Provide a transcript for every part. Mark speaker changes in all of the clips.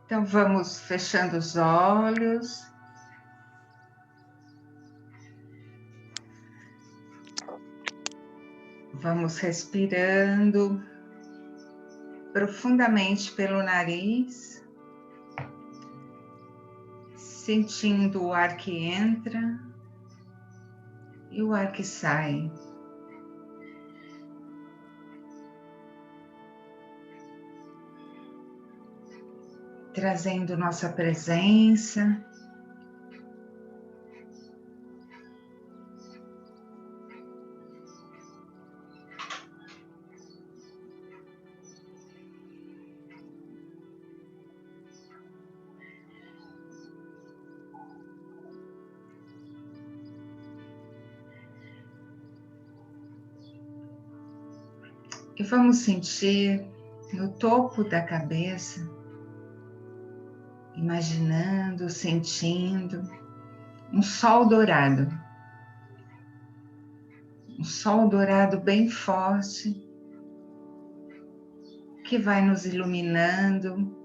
Speaker 1: Então vamos fechando os olhos. Vamos respirando profundamente pelo nariz, sentindo o ar que entra e o ar que sai. Trazendo nossa presença. E vamos sentir no topo da cabeça, imaginando, sentindo um sol dourado. Um sol dourado bem forte, que vai nos iluminando,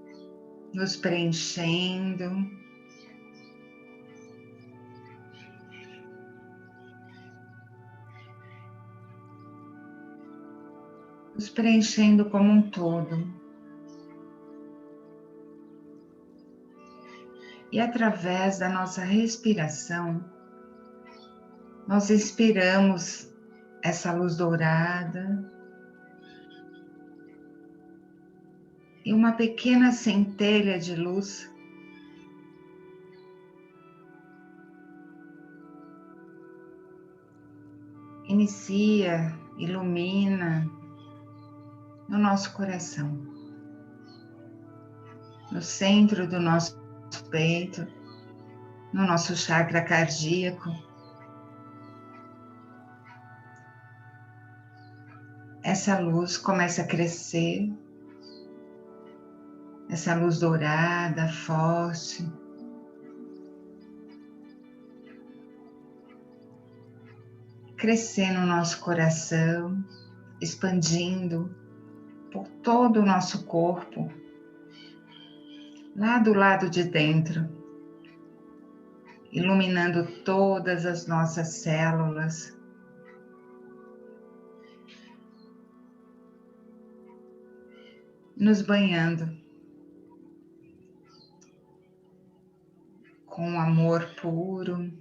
Speaker 1: nos preenchendo. Nos preenchendo como um todo. E através da nossa respiração, nós inspiramos essa luz dourada e uma pequena centelha de luz inicia, ilumina no nosso coração, no centro do nosso peito, no nosso chakra cardíaco. Essa luz começa a crescer, essa luz dourada, forte. Crescer no nosso coração, expandindo por todo o nosso corpo, lá do lado de dentro, iluminando todas as nossas células. Nos banhando com amor puro,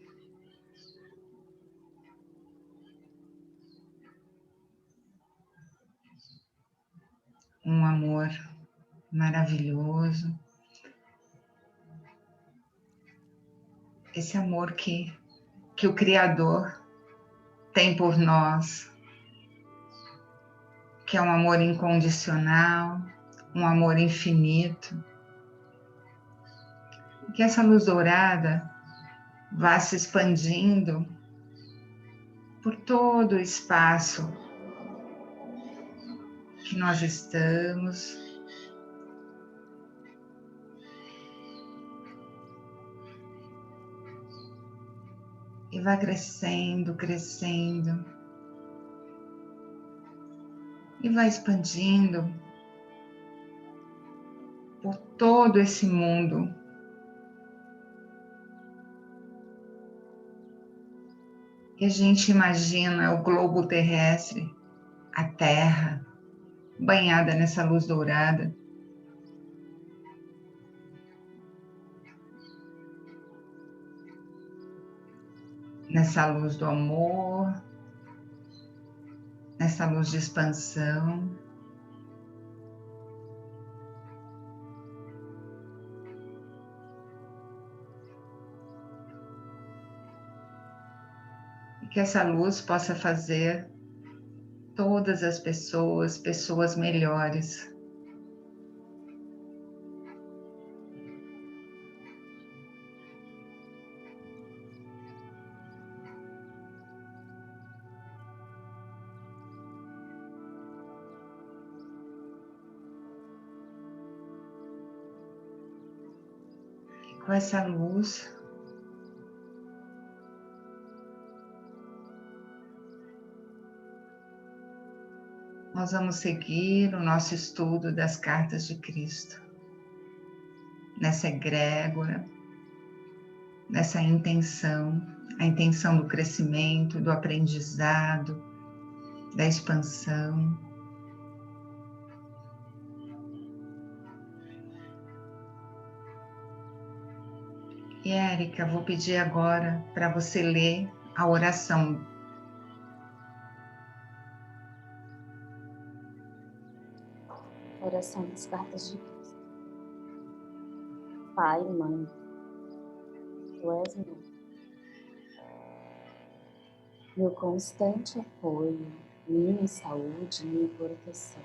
Speaker 1: um amor maravilhoso, esse amor que o Criador tem por nós, que é um amor incondicional, um amor infinito. Que essa luz dourada vá se expandindo por todo o espaço que nós estamos. E vai crescendo, crescendo. E vai expandindo por todo esse mundo. E a gente imagina o globo terrestre, a Terra, banhada nessa luz dourada. Nessa luz do amor, nessa luz de expansão. E que essa luz possa fazer todas as pessoas melhores. Com essa luz, nós vamos seguir o nosso estudo das cartas de Cristo. nessa egrégora, nessa intenção, a intenção do crescimento, do aprendizado, da expansão. E Érica, vou pedir agora para você ler a oração.
Speaker 2: Oração das cartas de Cristo. Pai e Mãe, Tu és meu constante apoio, minha saúde e minha proteção,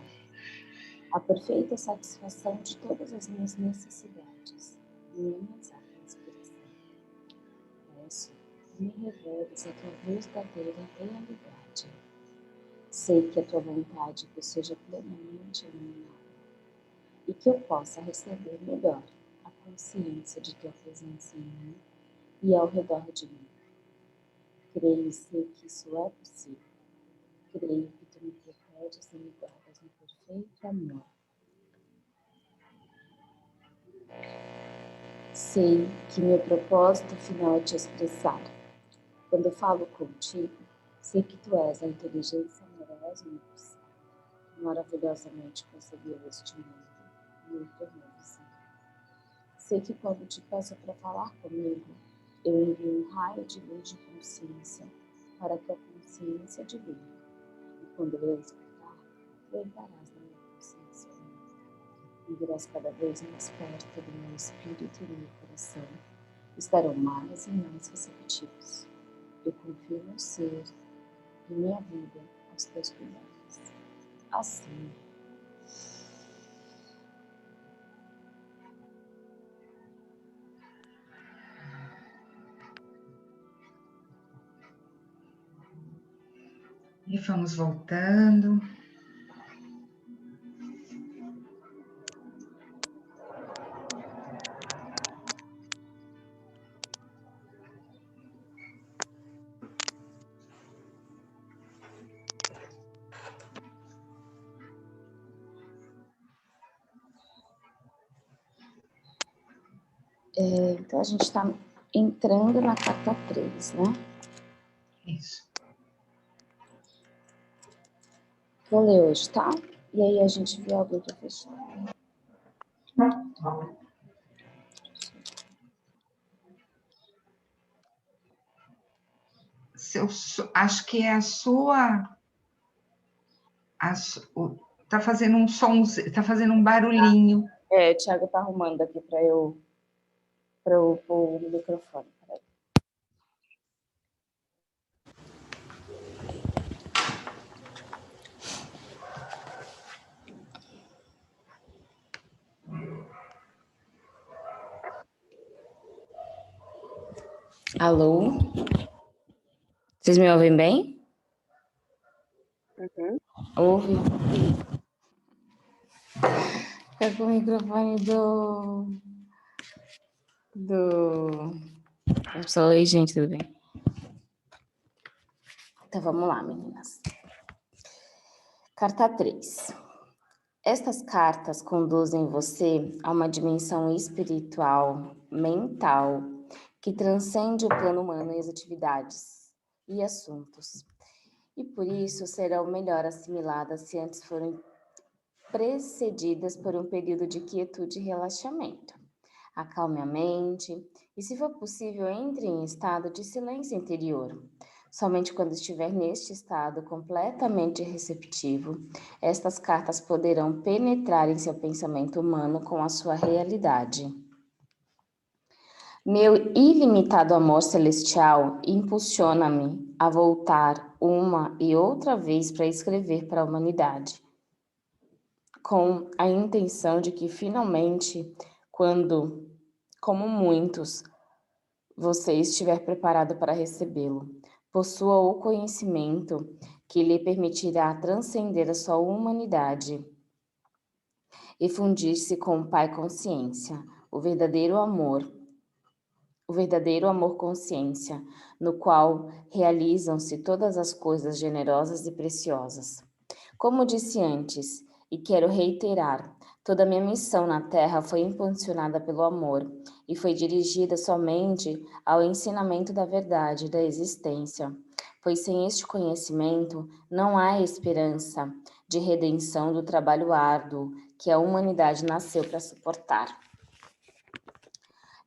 Speaker 2: a perfeita satisfação de todas as minhas necessidades, minha mais alta inspiração. Peço que me reveles a Tua verdadeira realidade. Sei que a Tua vontade que eu seja plenamente iluminada e que eu possa receber melhor a consciência de Tua presença em mim e ao redor de mim. Creio e sei que isso é possível. Creio que Tu me proteges e me guardas no perfeito amor. Sei que meu propósito final é Te expressar. Quando eu falo contigo, sei que Tu és a inteligência amorosa e universal, que maravilhosamente concebeu este mundo e o tornou visível. Sei que quando Te peço para falar comigo, eu envio um raio de luz de consciência para que a consciência divina, e quando eu escutar, Tu entrarás na minha consciência humana e virás cada vez mais perto do meu espírito e do meu coração. Estarão mais e mais receptivos. Eu confio no ser e minha vida aos Teus cuidados. Assim.
Speaker 1: E vamos voltando.
Speaker 2: Então a gente está entrando na carta 3, né?
Speaker 1: Isso.
Speaker 2: Vou ler hoje, tá? E aí a gente vê algo para fechar.
Speaker 1: Acho que é a sua. Tá fazendo um som, tá fazendo um barulhinho.
Speaker 2: O Thiago tá arrumando aqui para eu pôr o microfone. Peraí. Alô? Vocês me ouvem bem?
Speaker 3: Uhum.
Speaker 2: Ouve? Tá com o microfone Oi, gente, tudo bem? Então vamos lá, meninas. Carta 3. Estas cartas conduzem você a uma dimensão espiritual, mental, que transcende o plano humano e as atividades e assuntos. E por isso serão melhor assimiladas se antes forem precedidas por um período de quietude e relaxamento. Acalme a mente e, se for possível, entre em estado de silêncio interior. Somente quando estiver neste estado completamente receptivo, estas cartas poderão penetrar em seu pensamento humano com a sua realidade. Meu ilimitado amor celestial impulsiona-me a voltar uma e outra vez para escrever para a humanidade, com a intenção de que finalmente, quando, como muitos, você estiver preparado para recebê-lo, possua o conhecimento que lhe permitirá transcender a sua humanidade e fundir-se com o Pai Consciência, o verdadeiro amor consciência, no qual realizam-se todas as coisas generosas e preciosas. Como disse antes, e quero reiterar, Toda a minha missão na Terra foi impulsionada pelo amor e foi dirigida somente ao ensinamento da verdade da existência, pois sem este conhecimento não há esperança de redenção do trabalho árduo que a humanidade nasceu para suportar.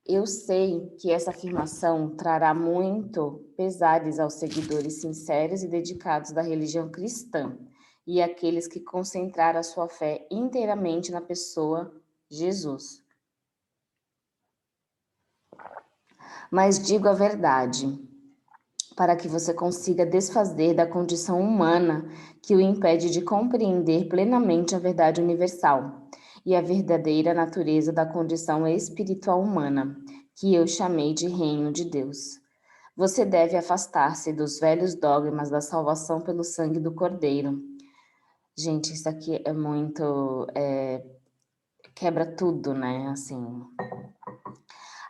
Speaker 2: Eu sei que essa afirmação trará muito pesares aos seguidores sinceros e dedicados da religião cristã e àqueles que concentraram a sua fé inteiramente na pessoa Jesus. Mas digo a verdade, para que você consiga desfazer da condição humana que o impede de compreender plenamente a verdade universal e a verdadeira natureza da condição espiritual humana, que eu chamei de reino de Deus. Você deve afastar-se dos velhos dogmas da salvação pelo sangue do Cordeiro. Gente, isso aqui é muito... quebra tudo, né? Assim,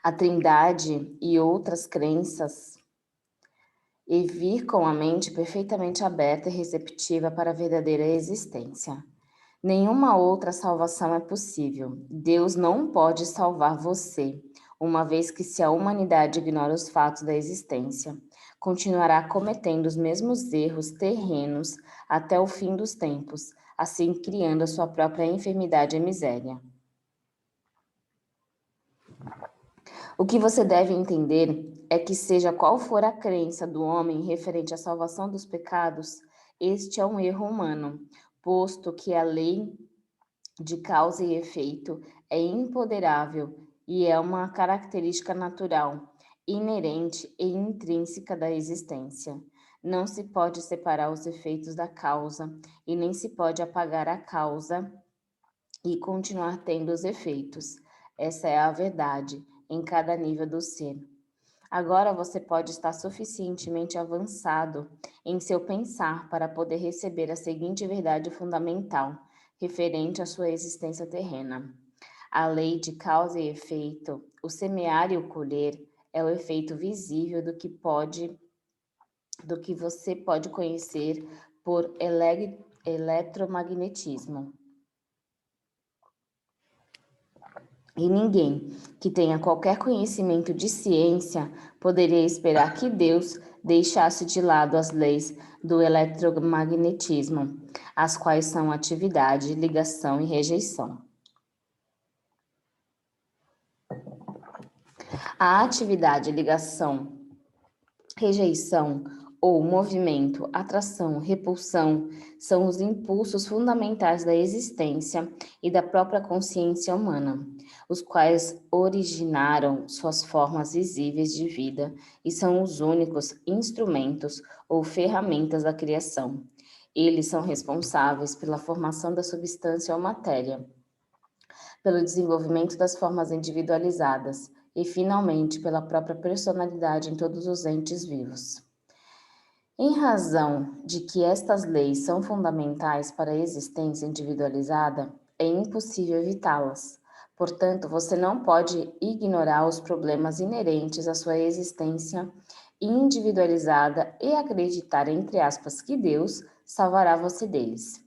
Speaker 2: a Trindade e outras crenças e vir com a mente perfeitamente aberta e receptiva para a verdadeira existência. Nenhuma outra salvação é possível. Deus não pode salvar você, uma vez que se a humanidade ignora os fatos da existência, continuará cometendo os mesmos erros terrenos até o fim dos tempos, assim criando a sua própria enfermidade e miséria. O que você deve entender é que, seja qual for a crença do homem referente à salvação dos pecados, este é um erro humano, posto que a lei de causa e efeito é imponderável e é uma característica natural, inerente e intrínseca da existência. Não se pode separar os efeitos da causa e nem se pode apagar a causa e continuar tendo os efeitos. Essa é a verdade em cada nível do ser. Agora você pode estar suficientemente avançado em seu pensar para poder receber a seguinte verdade fundamental, referente à sua existência terrena. A lei de causa e efeito, o semear e o colher, é o efeito visível do que você pode conhecer por eletromagnetismo. E ninguém que tenha qualquer conhecimento de ciência poderia esperar que Deus deixasse de lado as leis do eletromagnetismo, as quais são atividade, ligação e rejeição. A atividade, ligação, rejeição ou movimento, atração, repulsão são os impulsos fundamentais da existência e da própria consciência humana, os quais originaram suas formas visíveis de vida e são os únicos instrumentos ou ferramentas da criação. Eles são responsáveis pela formação da substância ou matéria, pelo desenvolvimento das formas individualizadas e, finalmente, pela própria personalidade em todos os entes vivos. Em razão de que estas leis são fundamentais para a existência individualizada, é impossível evitá-las. Portanto, você não pode ignorar os problemas inerentes à sua existência individualizada e acreditar, entre aspas, que Deus salvará você deles.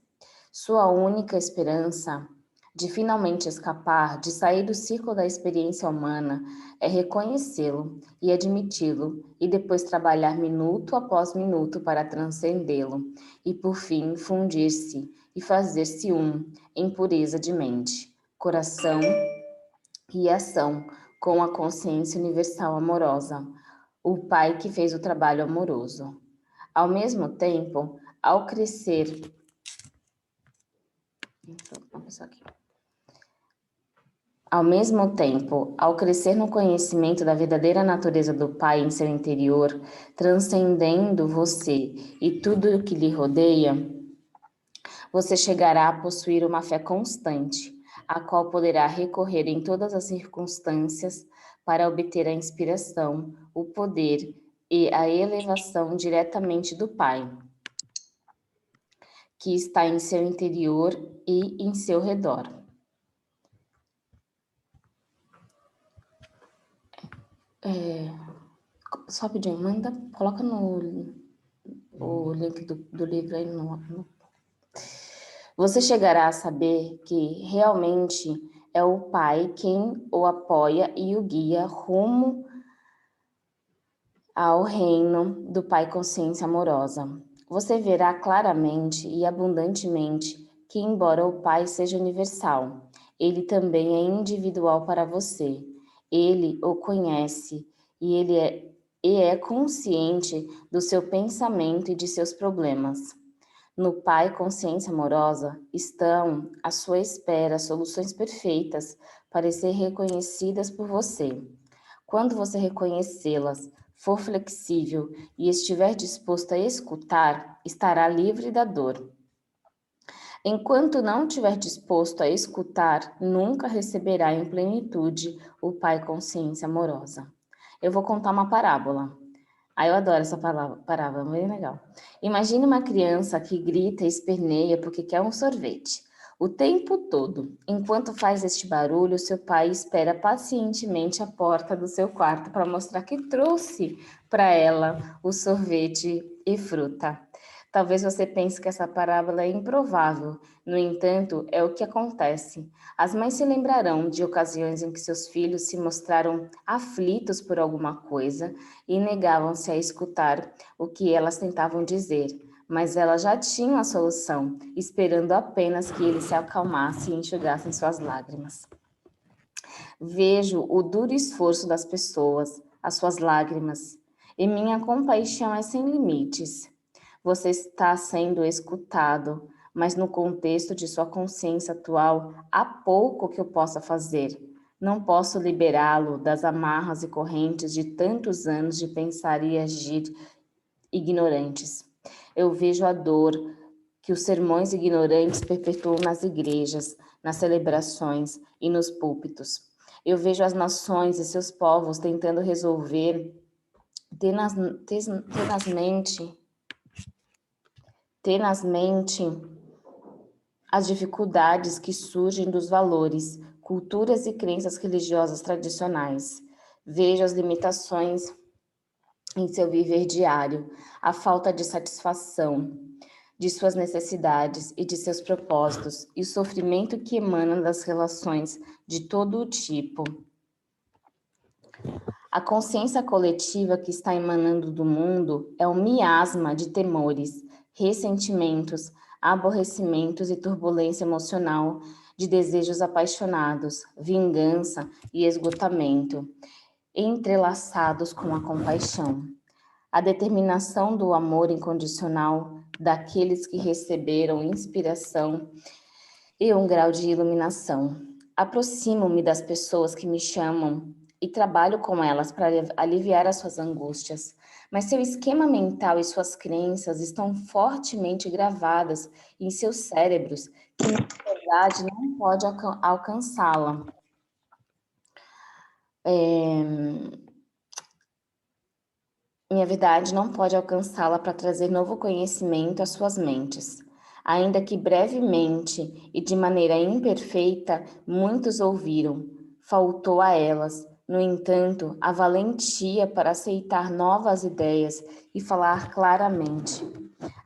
Speaker 2: Sua única esperança de finalmente escapar, de sair do círculo da experiência humana, é reconhecê-lo e admiti-lo, e depois trabalhar minuto após minuto para transcendê-lo, e por fim fundir-se e fazer-se um em pureza de mente, coração e ação com a consciência universal amorosa, o Pai que fez o trabalho amoroso. Ao mesmo tempo, ao crescer... Ao mesmo tempo, ao crescer no conhecimento da verdadeira natureza do Pai em seu interior, transcendendo você e tudo o que lhe rodeia, você chegará a possuir uma fé constante, a qual poderá recorrer em todas as circunstâncias para obter a inspiração, o poder e a elevação diretamente do Pai, que está em seu interior e em seu redor. Só rapidinho, coloca o link do livro aí no... Você chegará a saber que realmente é o Pai quem o apoia e o guia rumo ao reino do Pai Consciência Amorosa. Você verá claramente e abundantemente que, embora o Pai seja universal, ele também é individual para você. Ele o conhece e é consciente do seu pensamento e de seus problemas. No Pai Consciência Amorosa estão à sua espera soluções perfeitas para ser reconhecidas por você. Quando você reconhecê-las, for flexível e estiver disposto a escutar, estará livre da dor. Enquanto não estiver disposto a escutar, nunca receberá em plenitude o Pai Consciência Amorosa. Eu vou contar uma parábola. Eu adoro essa parábola, bem legal. Imagine uma criança que grita e esperneia porque quer um sorvete. O tempo todo. Enquanto faz este barulho, seu pai espera pacientemente à porta do seu quarto para mostrar que trouxe para ela o sorvete e fruta. Talvez você pense que essa parábola é improvável. No entanto, é o que acontece. As mães se lembrarão de ocasiões em que seus filhos se mostraram aflitos por alguma coisa e negavam-se a escutar o que elas tentavam dizer, mas elas já tinham a solução, esperando apenas que eles se acalmassem e enxugassem suas lágrimas. Vejo o duro esforço das pessoas, as suas lágrimas, e minha compaixão é sem limites. Você está sendo escutado, mas no contexto de sua consciência atual, há pouco que eu possa fazer. Não posso liberá-lo das amarras e correntes de tantos anos de pensar e agir ignorantes. Eu vejo a dor que os sermões ignorantes perpetuam nas igrejas, nas celebrações e nos púlpitos. Eu vejo as nações e seus povos tentando resolver tenazmente as dificuldades que surgem dos valores, culturas e crenças religiosas tradicionais. Vejo as limitações em seu viver diário, a falta de satisfação de suas necessidades e de seus propósitos, e o sofrimento que emana das relações de todo o tipo. A consciência coletiva que está emanando do mundo é um miasma de temores, ressentimentos, aborrecimentos e turbulência emocional, de desejos apaixonados, vingança e esgotamento, entrelaçados com a compaixão. A determinação do amor incondicional daqueles que receberam inspiração e um grau de iluminação. Aproximo-me das pessoas que me chamam e trabalho com elas para aliviar as suas angústias, mas seu esquema mental e suas crenças estão fortemente gravadas em seus cérebros, que na verdade não pode alcançá-la. Minha verdade não pode alcançá-la para trazer novo conhecimento às suas mentes. Ainda que brevemente e de maneira imperfeita, muitos ouviram. Faltou a elas, no entanto, a valentia para aceitar novas ideias e falar claramente.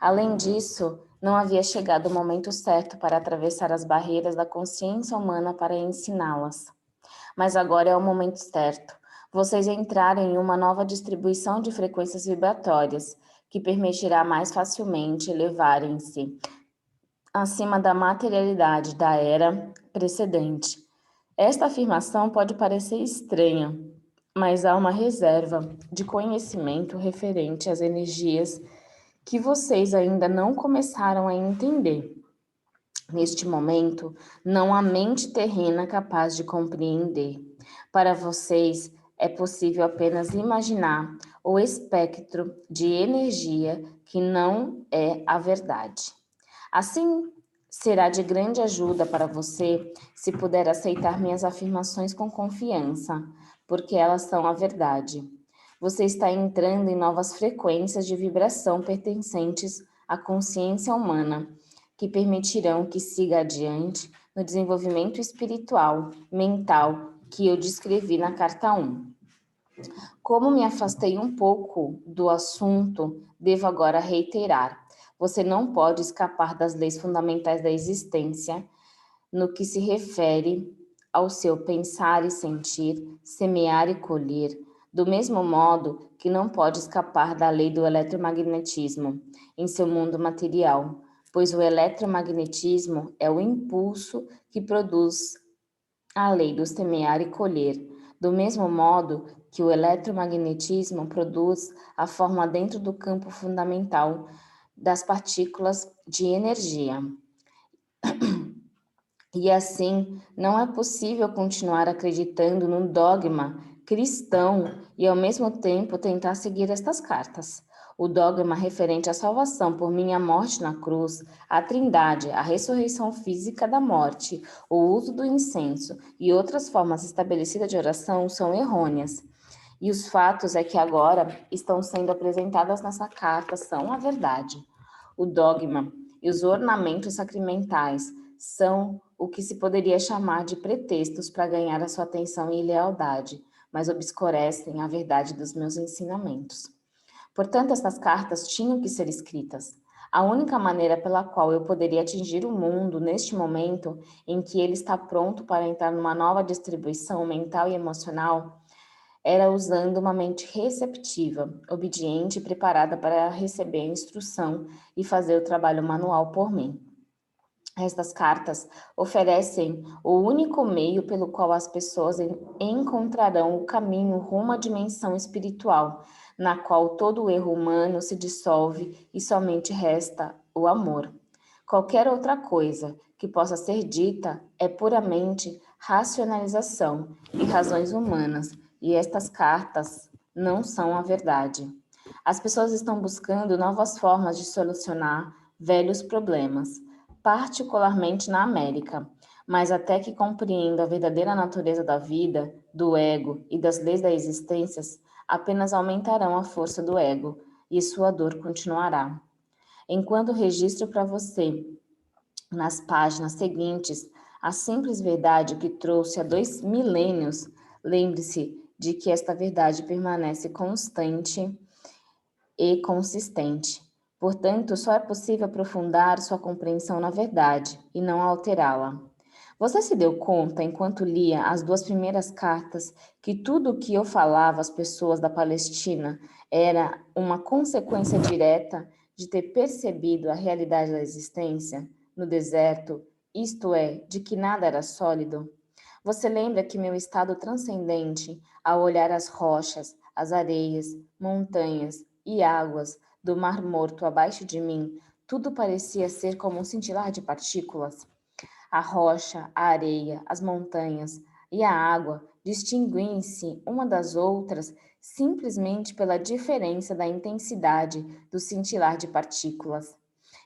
Speaker 2: Além disso, não havia chegado o momento certo para atravessar as barreiras da consciência humana para ensiná-las. Mas agora é o momento certo. Vocês entrarem em uma nova distribuição de frequências vibratórias, que permitirá mais facilmente elevarem-se acima da materialidade da era precedente. Esta afirmação pode parecer estranha, mas há uma reserva de conhecimento referente às energias que vocês ainda não começaram a entender. Neste momento, não há mente terrena capaz de compreender. Para vocês, é possível apenas imaginar o espectro de energia que não é a verdade. Assim, será de grande ajuda para você se puder aceitar minhas afirmações com confiança, porque elas são a verdade. Você está entrando em novas frequências de vibração pertencentes à consciência humana, que permitirão que siga adiante no desenvolvimento espiritual, mental, que eu descrevi na carta 1. Como me afastei um pouco do assunto, devo agora reiterar. Você não pode escapar das leis fundamentais da existência no que se refere ao seu pensar e sentir, semear e colher, do mesmo modo que não pode escapar da lei do eletromagnetismo em seu mundo material, pois o eletromagnetismo é o impulso que produz a lei do semear e colher, do mesmo modo que o eletromagnetismo produz a forma dentro do campo fundamental das partículas de energia. E assim, não é possível continuar acreditando no dogma cristão e ao mesmo tempo tentar seguir estas cartas. O dogma referente à salvação por minha morte na cruz, a Trindade, a ressurreição física da morte, o uso do incenso e outras formas estabelecidas de oração são errôneas. E os fatos é que agora estão sendo apresentadas nessa carta são a verdade. O dogma e os ornamentos sacramentais são o que se poderia chamar de pretextos para ganhar a sua atenção e lealdade, mas obscurecem a verdade dos meus ensinamentos. Portanto, essas cartas tinham que ser escritas. A única maneira pela qual eu poderia atingir o mundo neste momento em que ele está pronto para entrar numa nova distribuição mental e emocional era usando uma mente receptiva, obediente e preparada para receber a instrução e fazer o trabalho manual por mim. Estas cartas oferecem o único meio pelo qual as pessoas encontrarão o caminho rumo à dimensão espiritual, na qual todo o erro humano se dissolve e somente resta o amor. Qualquer outra coisa que possa ser dita é puramente racionalização e razões humanas, e estas cartas não são a verdade. As pessoas estão buscando novas formas de solucionar velhos problemas, particularmente na América, mas até que compreendam a verdadeira natureza da vida, do ego e das leis da existência, apenas aumentarão a força do ego e sua dor continuará. Enquanto registro para você, nas páginas seguintes, a simples verdade que trouxe há 2 milênios, lembre-se de que esta verdade permanece constante e consistente. Portanto, só é possível aprofundar sua compreensão na verdade e não alterá-la. Você se deu conta, enquanto lia as 2 primeiras cartas, que tudo o que eu falava às pessoas da Palestina era uma consequência direta de ter percebido a realidade da existência no deserto, isto é, de que nada era sólido? Você lembra que meu estado transcendente, ao olhar as rochas, as areias, montanhas e águas do Mar Morto abaixo de mim, tudo parecia ser como um cintilar de partículas? A rocha, a areia, as montanhas e a água distinguem-se uma das outras simplesmente pela diferença da intensidade do cintilar de partículas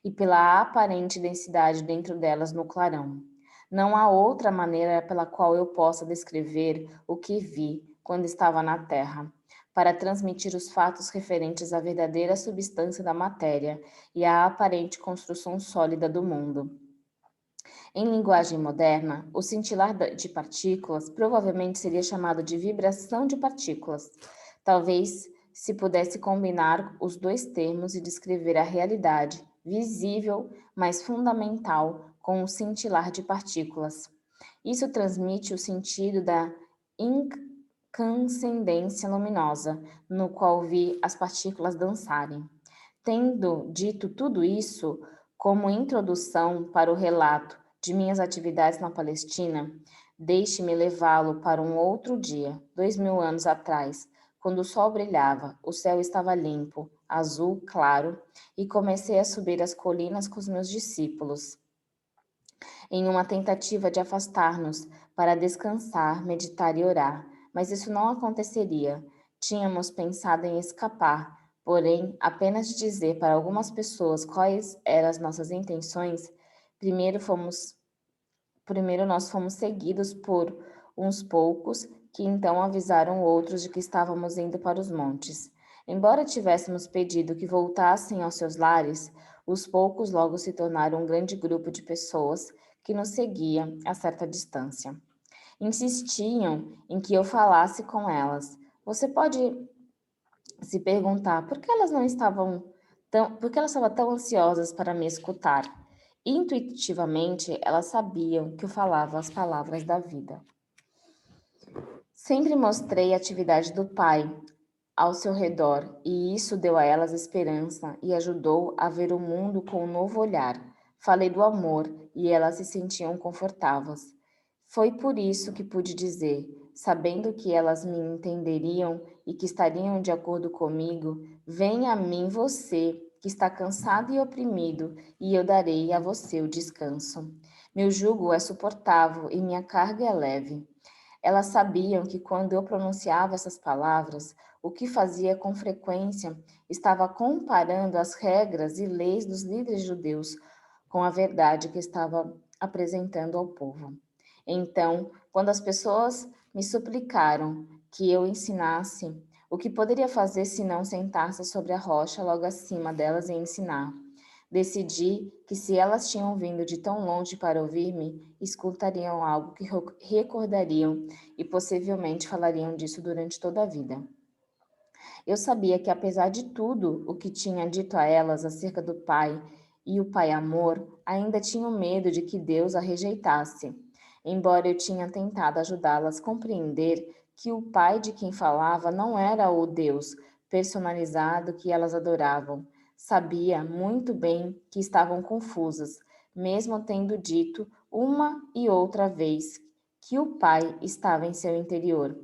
Speaker 2: e pela aparente densidade dentro delas no clarão. Não há outra maneira pela qual eu possa descrever o que vi quando estava na Terra, para transmitir os fatos referentes à verdadeira substância da matéria e à aparente construção sólida do mundo. Em linguagem moderna, o cintilar de partículas provavelmente seria chamado de vibração de partículas. Talvez se pudesse combinar os 2 termos e descrever a realidade visível, mas fundamental, com o cintilar de partículas. Isso transmite o sentido da incandescência luminosa, no qual vi as partículas dançarem. Tendo dito tudo isso, como introdução para o relato de minhas atividades na Palestina, deixe-me levá-lo para um outro dia, 2000 anos atrás, quando o sol brilhava, o céu estava limpo, azul, claro, e comecei a subir as colinas com os meus discípulos, em uma tentativa de afastar-nos para descansar, meditar e orar, mas isso não aconteceria. Tínhamos pensado em escapar, porém, apenas de dizer para algumas pessoas quais eram as nossas intenções, primeiro nós fomos seguidos por uns poucos que então avisaram outros de que estávamos indo para os montes. Embora tivéssemos pedido que voltassem aos seus lares, os poucos logo se tornaram um grande grupo de pessoas que nos seguia a certa distância. Insistiam em que eu falasse com elas. Você pode se perguntar por que elas não estavam Porque elas estavam tão ansiosas para me escutar. Intuitivamente, elas sabiam que eu falava as palavras da vida. Sempre mostrei a atividade do Pai ao seu redor, e isso deu a elas esperança e ajudou a ver o mundo com um novo olhar. Falei do amor e elas se sentiam confortáveis. Foi por isso que pude dizer, sabendo que elas me entenderiam e que estariam de acordo comigo: venha a mim você, que está cansado e oprimido, e eu darei a você o descanso. Meu jugo é suportável e minha carga é leve. Elas sabiam que quando eu pronunciava essas palavras, o que fazia com frequência estava comparando as regras e leis dos líderes judeus com a verdade que estava apresentando ao povo. Então, quando as pessoas me suplicaram que eu ensinasse, o que poderia fazer se não sentar-se sobre a rocha logo acima delas e ensinar? Decidi que se elas tinham vindo de tão longe para ouvir-me, escutariam algo que recordariam e possivelmente falariam disso durante toda a vida. Eu sabia que, apesar de tudo o que tinha dito a elas acerca do Pai e o Pai amor, ainda tinham medo de que Deus a rejeitasse. Embora eu tinha tentado ajudá-las a compreender que o Pai de quem falava não era o Deus personalizado que elas adoravam, sabia muito bem que estavam confusas, mesmo tendo dito uma e outra vez que o Pai estava em seu interior.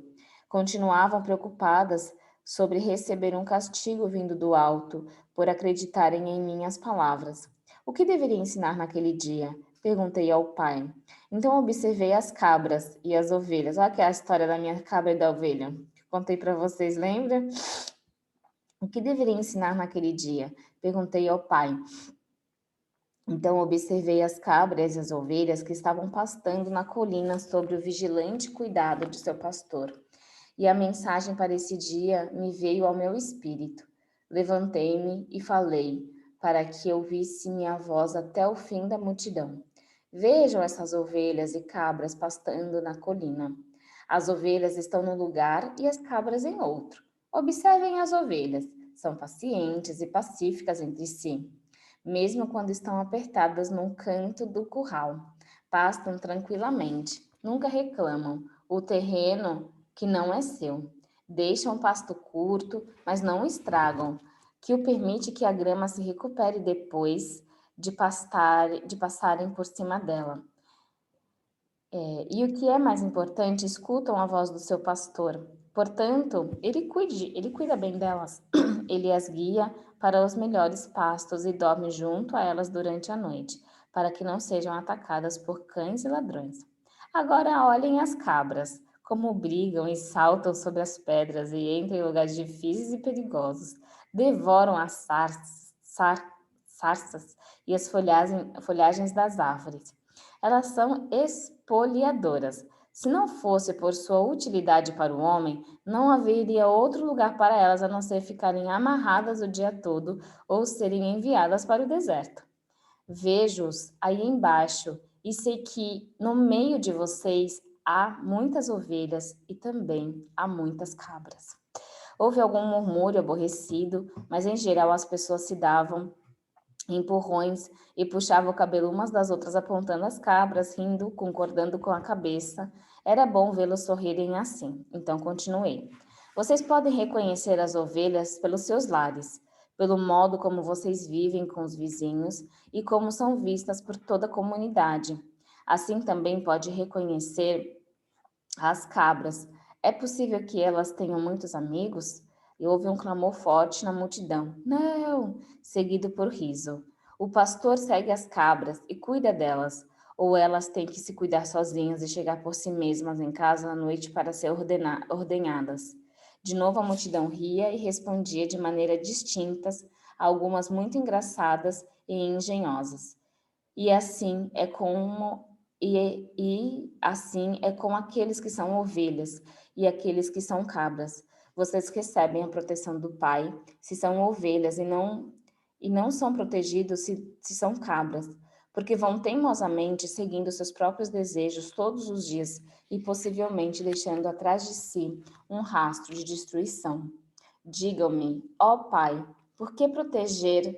Speaker 2: Continuavam preocupadas sobre receber um castigo vindo do alto por acreditarem em minhas palavras. O que deveria ensinar naquele dia? Perguntei ao pai. Então observei as cabras e as ovelhas. Olha que é a história da minha cabra e da ovelha. Que contei para vocês, lembra? O que deveria ensinar naquele dia? Perguntei ao pai. Então observei as cabras e as ovelhas que estavam pastando na colina sob o vigilante cuidado de seu pastor. E a mensagem para esse dia me veio ao meu espírito. Levantei-me e falei, para que ouvisse minha voz até o fim da multidão. Vejam essas ovelhas e cabras pastando na colina. As ovelhas estão num lugar e as cabras em outro. Observem as ovelhas, são pacientes e pacíficas entre si. Mesmo quando estão apertadas num canto do curral, pastam tranquilamente, nunca reclamam. O terreno que não é seu. Deixam o pasto curto, mas não o estragam, que o permite que a grama se recupere depois de passarem por cima dela. E o que é mais importante, escutam a voz do seu pastor. Portanto, ele cuida bem delas. Ele as guia para os melhores pastos e dorme junto a elas durante a noite, para que não sejam atacadas por cães e ladrões. Agora olhem as cabras, como brigam e saltam sobre as pedras e entram em lugares difíceis e perigosos. Devoram as sarças e as folhagens das árvores. Elas são espoliadoras. Se não fosse por sua utilidade para o homem, não haveria outro lugar para elas a não ser ficarem amarradas o dia todo ou serem enviadas para o deserto. Vejo-os aí embaixo e sei que no meio de vocês há muitas ovelhas e também há muitas cabras. Houve algum murmúrio aborrecido, mas em geral as pessoas se davam empurrões e puxava o cabelo umas das outras apontando as cabras, rindo, concordando com a cabeça. Era bom vê-los sorrirem assim. Então continuei. Vocês podem reconhecer as ovelhas pelos seus lares, pelo modo como vocês vivem com os vizinhos e como são vistas por toda a comunidade. Assim também pode reconhecer as cabras. É possível que elas tenham muitos amigos? E houve um clamor forte na multidão. Não! Seguido por riso. O pastor segue as cabras e cuida delas, ou elas têm que se cuidar sozinhas e chegar por si mesmas em casa à noite para ser ordenhadas. De novo a multidão ria e respondia de maneira distintas, algumas muito engraçadas e engenhosas. E assim é como assim é com aqueles que são ovelhas e aqueles que são cabras. Vocês recebem a proteção do Pai se são ovelhas e não são protegidos se são cabras, porque vão teimosamente seguindo seus próprios desejos todos os dias e possivelmente deixando atrás de si um rastro de destruição. Digam-me, ó Pai, Por que proteger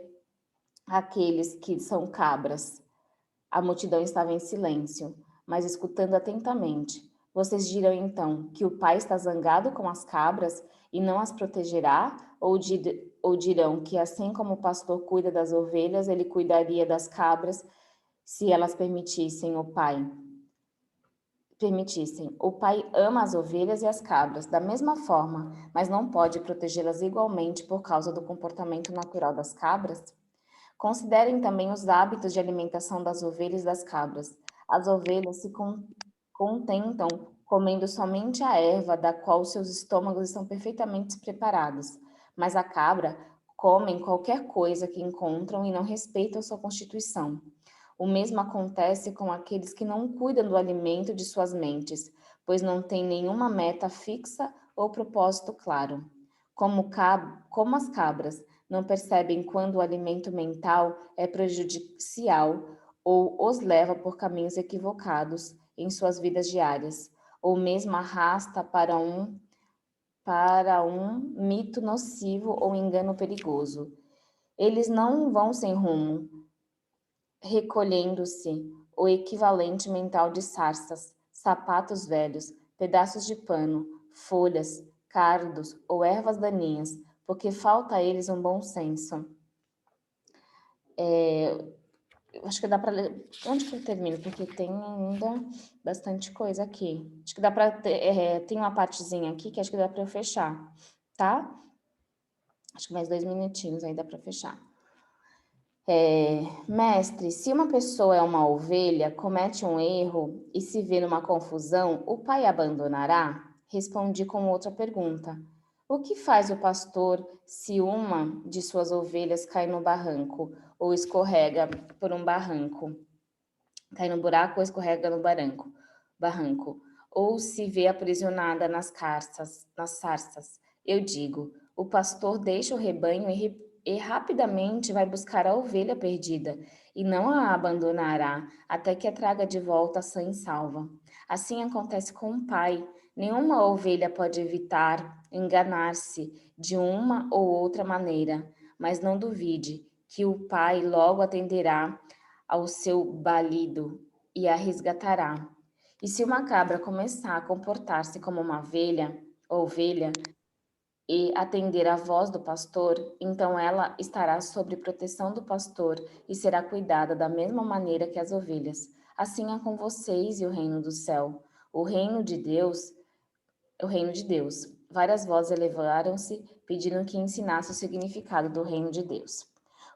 Speaker 2: aqueles que são cabras? A multidão estava em silêncio, mas escutando atentamente. Vocês dirão então que o pai está zangado com as cabras e não as protegerá? Ou dirão que, assim como o pastor cuida das ovelhas, ele cuidaria das cabras se elas permitissem o pai? O pai ama as ovelhas e as cabras da mesma forma, mas não pode protegê-las igualmente por causa do comportamento natural das cabras? Considerem também os hábitos de alimentação das ovelhas e das cabras. As ovelhas se contentam comendo somente a erva da qual seus estômagos estão perfeitamente preparados, mas a cabra comem qualquer coisa que encontram e não respeitam sua constituição. O mesmo acontece com aqueles que não cuidam do alimento de suas mentes, pois não têm nenhuma meta fixa ou propósito claro. Como as cabras não percebem quando o alimento mental é prejudicial ou os leva por caminhos equivocados em suas vidas diárias, ou mesmo arrasta para um mito nocivo ou engano perigoso. Eles não vão sem rumo, recolhendo-se o equivalente mental de sarças, sapatos velhos, pedaços de pano, folhas, cardos ou ervas daninhas, porque falta a eles um bom senso. Eu acho que dá para ler. Onde que eu termino? Porque tem ainda bastante coisa aqui. Acho que dá para ter. Tem uma partezinha aqui que acho que dá para eu fechar, tá? Acho que mais 2 minutinhos aí dá para fechar. Mestre, se uma pessoa é uma ovelha, comete um erro e se vê numa confusão, o pai abandonará? Respondi com outra pergunta. O que faz o pastor se uma de suas ovelhas cai no barranco ou escorrega por um barranco? Cai no buraco ou escorrega no barranco, ou se vê aprisionada nas sarças. Eu digo, o pastor deixa o rebanho e rapidamente vai buscar a ovelha perdida, e não a abandonará até que a traga de volta sã e salva. Assim acontece com o pai. Nenhuma ovelha pode evitar enganar-se de uma ou outra maneira, mas não duvide que o pai logo atenderá ao seu balido e a resgatará. E se uma cabra começar a comportar-se como uma ovelha, e atender à voz do pastor, então ela estará sob proteção do pastor e será cuidada da mesma maneira que as ovelhas. Assim é com vocês e o reino do céu. O reino de Deus, o reino de Deus. Várias vozes elevaram-se, pedindo que ensinasse o significado do reino de Deus.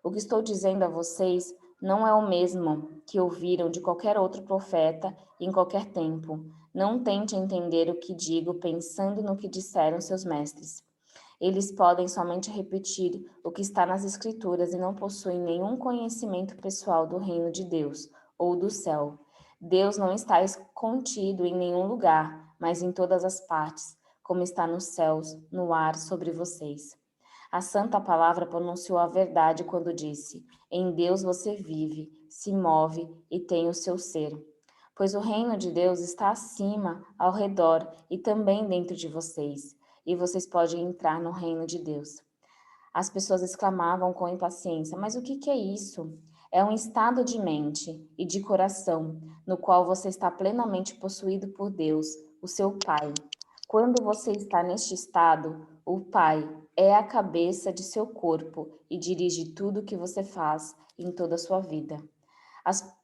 Speaker 2: O que estou dizendo a vocês não é o mesmo que ouviram de qualquer outro profeta em qualquer tempo. Não tente entender o que digo pensando no que disseram seus mestres. Eles podem somente repetir o que está nas Escrituras e não possuem nenhum conhecimento pessoal do reino de Deus ou do céu. Deus não está contido em nenhum lugar, mas em todas as partes, como está nos céus, no ar, sobre vocês. A Santa Palavra pronunciou a verdade quando disse: em Deus você vive, se move e tem o seu ser. Pois o reino de Deus está acima, ao redor e também dentro de vocês, e vocês podem entrar no reino de Deus. As pessoas exclamavam com impaciência: mas o que é isso? É um estado de mente e de coração, no qual você está plenamente possuído por Deus, o seu Pai. Quando você está neste estado, o Pai é a cabeça de seu corpo e dirige tudo o que você faz em toda a sua vida.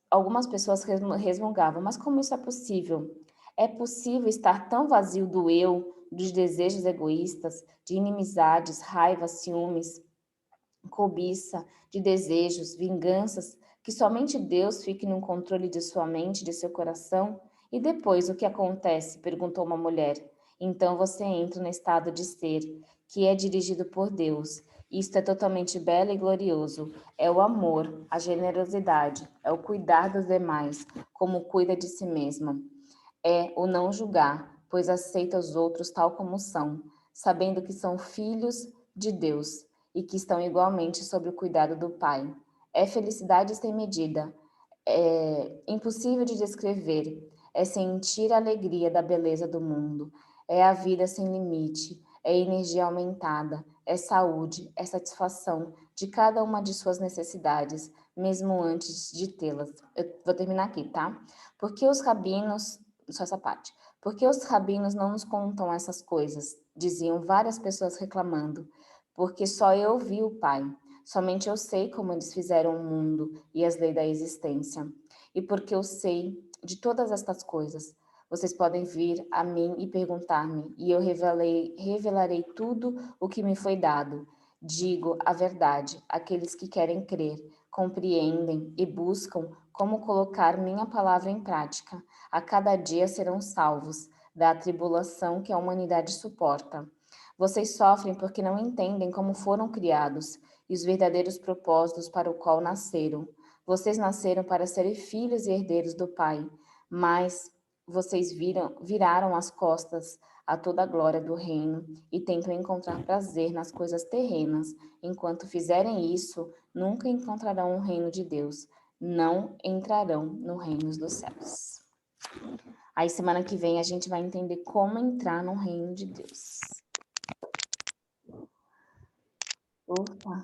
Speaker 2: Algumas pessoas resmungavam, mas como isso é possível? É possível estar tão vazio do eu, dos desejos egoístas, de inimizades, raiva, ciúmes, cobiça, de desejos, vinganças, que somente Deus fique no controle de sua mente, de seu coração? E depois o que acontece? Perguntou uma mulher. Então você entra no estado de ser, que é dirigido por Deus. Isto é totalmente belo e glorioso. É o amor, a generosidade, é o cuidar dos demais, como cuida de si mesma. É o não julgar, pois aceita os outros tal como são, sabendo que são filhos de Deus e que estão igualmente sob o cuidado do Pai. É felicidade sem medida, é impossível de descrever, é sentir a alegria da beleza do mundo, é a vida sem limite, é energia aumentada, é saúde, é satisfação de cada uma de suas necessidades, mesmo antes de tê-las. Eu vou terminar aqui, tá? Porque os rabinos, só essa parte, porque os rabinos não nos contam essas coisas, diziam várias pessoas reclamando, porque só eu vi o Pai, somente eu sei como eles fizeram o mundo e as leis da existência, e porque eu sei de todas estas coisas, vocês podem vir a mim e perguntar-me, e eu revelarei tudo o que me foi dado. Digo a verdade, aqueles que querem crer, compreendem e buscam como colocar minha palavra em prática. A cada dia serão salvos da tribulação que a humanidade suporta. Vocês sofrem porque não entendem como foram criados e os verdadeiros propósitos para o qual nasceram. Vocês nasceram para serem filhos e herdeiros do Pai, mas vocês viraram as costas a toda a glória do reino e tentam encontrar prazer nas coisas terrenas. Enquanto fizerem isso, nunca encontrarão o reino de Deus. Não entrarão no reino dos céus. Aí semana que vem a gente vai entender como entrar no reino de Deus. Opa!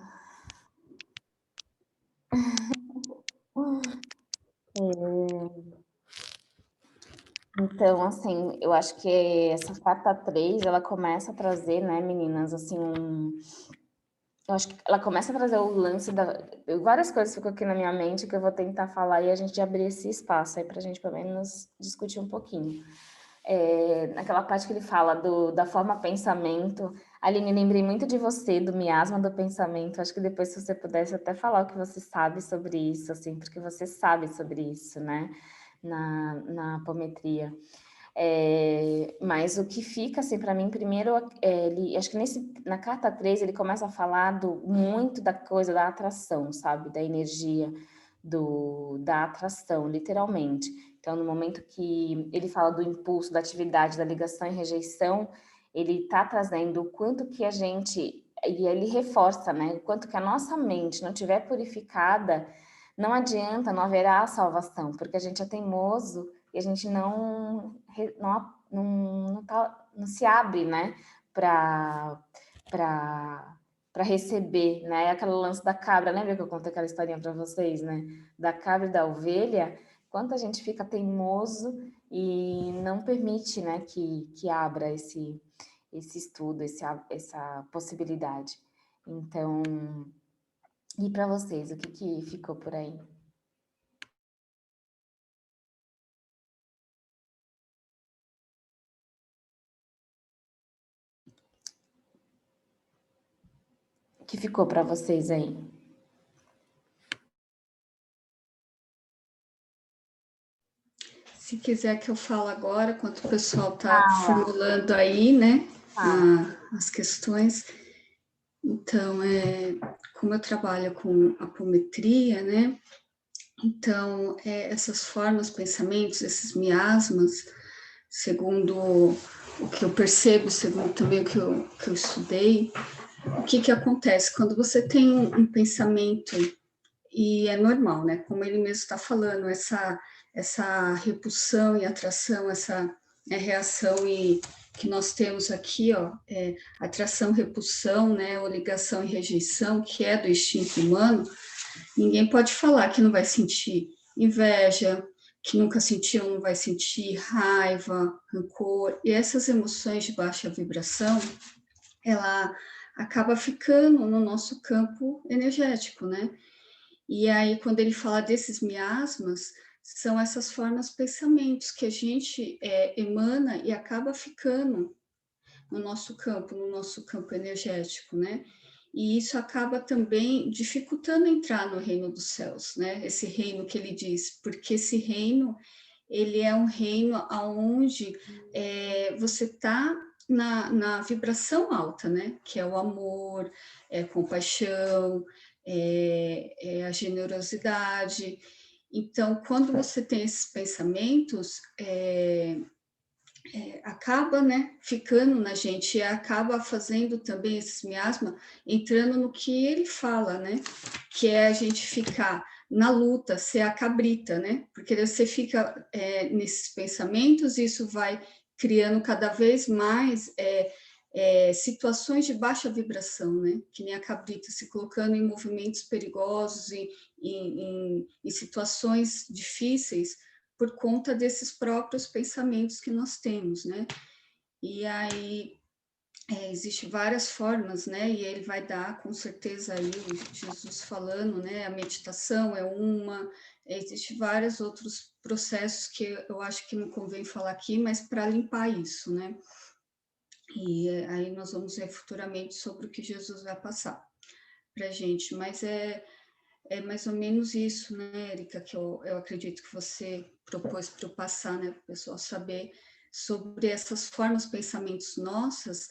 Speaker 2: Então, assim, eu acho que essa carta 3, ela começa a trazer, né, meninas, assim, eu acho que ela começa a trazer o lance várias coisas ficam aqui na minha mente que eu vou tentar falar e a gente abrir esse espaço aí pra gente, pelo menos, discutir um pouquinho. Naquela parte que ele fala da forma pensamento, Aline, lembrei muito de você, do miasma do pensamento, acho que depois, se você pudesse até falar o que você sabe sobre isso, assim, porque você sabe sobre isso, né, na apometria. Mas o que fica, assim, para mim, primeiro, acho que na carta 3 ele começa a falar muito da coisa da atração, sabe, da energia, da atração, literalmente. Então, no momento que ele fala do impulso, da atividade, da ligação e rejeição, ele está trazendo o quanto que a gente, e ele reforça, né, o quanto que a nossa mente não estiver purificada, não adianta, não haverá salvação, porque a gente é teimoso e a gente não se abre, né, para receber, né, aquele lance da cabra, lembra que eu contei aquela historinha para vocês, né, da cabra e da ovelha, quanto a gente fica teimoso e não permite, né, que abra esse estudo, essa possibilidade. Então, e para vocês, o que ficou por aí? O que ficou para vocês aí?
Speaker 3: Se quiser que eu fale agora, enquanto o pessoal está formulando aí, né, as questões. Então, como eu trabalho com apometria, né, então, essas formas, pensamentos, esses miasmas, segundo o que eu percebo, segundo também o que eu estudei, o que acontece? Quando você tem um pensamento, e é normal, né, como ele mesmo está falando, essa repulsão e atração, essa reação e que nós temos aqui, ó, atração, repulsão, né, ou ligação e rejeição, que é do instinto humano, ninguém pode falar que não vai sentir inveja, que nunca sentiu, não vai sentir raiva, rancor, e essas emoções de baixa vibração, ela acaba ficando no nosso campo energético, né? E aí, quando ele fala desses miasmas, são essas formas, pensamentos que a gente emana e acaba ficando no nosso campo energético, né? E isso acaba também dificultando entrar no reino dos céus, né? Esse reino que ele diz, porque esse reino, ele é um reino onde você está na vibração alta, né? Que é o amor, é a compaixão, é a generosidade. Então, quando você tem esses pensamentos, acaba, né, ficando na gente e acaba fazendo também esse miasma, entrando no que ele fala, né? Que é a gente ficar na luta, ser a cabrita, né? Porque você fica nesses pensamentos e isso vai criando cada vez mais situações de baixa vibração, né? Que nem a cabrita se colocando em movimentos perigosos, em situações difíceis, por conta desses próprios pensamentos que nós temos, né? E aí existem várias formas, né? E ele vai dar, com certeza, aí Jesus falando, né? A meditação é uma, existem vários outros processos que eu acho que não convém falar aqui, mas para limpar isso, né? E aí nós vamos ver futuramente sobre o que Jesus vai passar para a gente, mas é mais ou menos isso, né, Érica, que eu acredito que você propôs para eu passar, né, para o pessoal saber sobre essas formas, pensamentos nossas,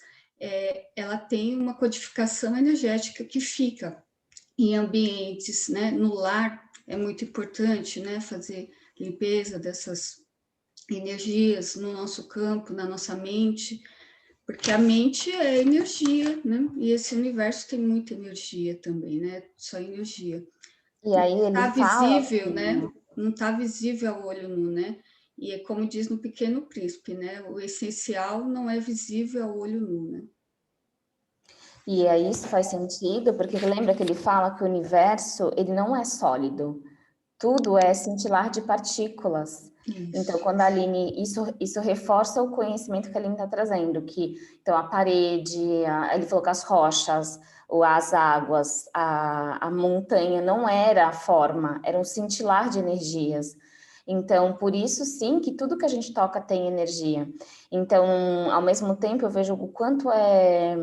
Speaker 3: ela tem uma codificação energética que fica em ambientes, né, no lar é muito importante, né, fazer limpeza dessas energias no nosso campo, na nossa mente, porque a mente é energia, né? E esse universo tem muita energia também, né? Só energia.
Speaker 2: E aí ele
Speaker 3: Tá
Speaker 2: fala
Speaker 3: visível,
Speaker 2: que
Speaker 3: né? Não está visível ao olho nu, né? E é como diz no Pequeno Príncipe, né? O essencial não é visível ao olho nu, né?
Speaker 2: E aí isso faz sentido, porque lembra que ele fala que o universo, ele não é sólido. Tudo é cintilar de partículas.
Speaker 3: Isso.
Speaker 2: Então, quando a Aline, isso reforça o conhecimento que a Aline está trazendo, que então a parede, ele falou que as rochas, ou as águas, a montanha não era a forma, era um cintilar de energias. Então, por isso sim que tudo que a gente toca tem energia. Então, ao mesmo tempo, eu vejo o quanto é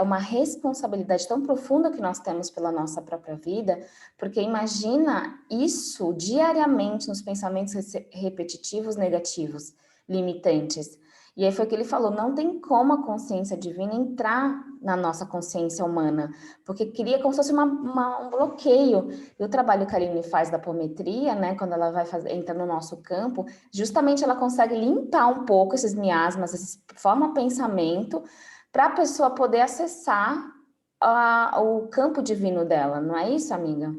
Speaker 2: uma responsabilidade tão profunda que nós temos pela nossa própria vida, porque imagina isso diariamente nos pensamentos repetitivos negativos, limitantes. E aí foi o que ele falou, não tem como a consciência divina entrar na nossa consciência humana, porque cria como se fosse um bloqueio. E o trabalho que a Aline faz da apometria, né, quando ela vai entra no nosso campo, justamente ela consegue limpar um pouco esses miasmas, forma pensamento, para a pessoa poder acessar o campo divino dela, não é isso, amiga?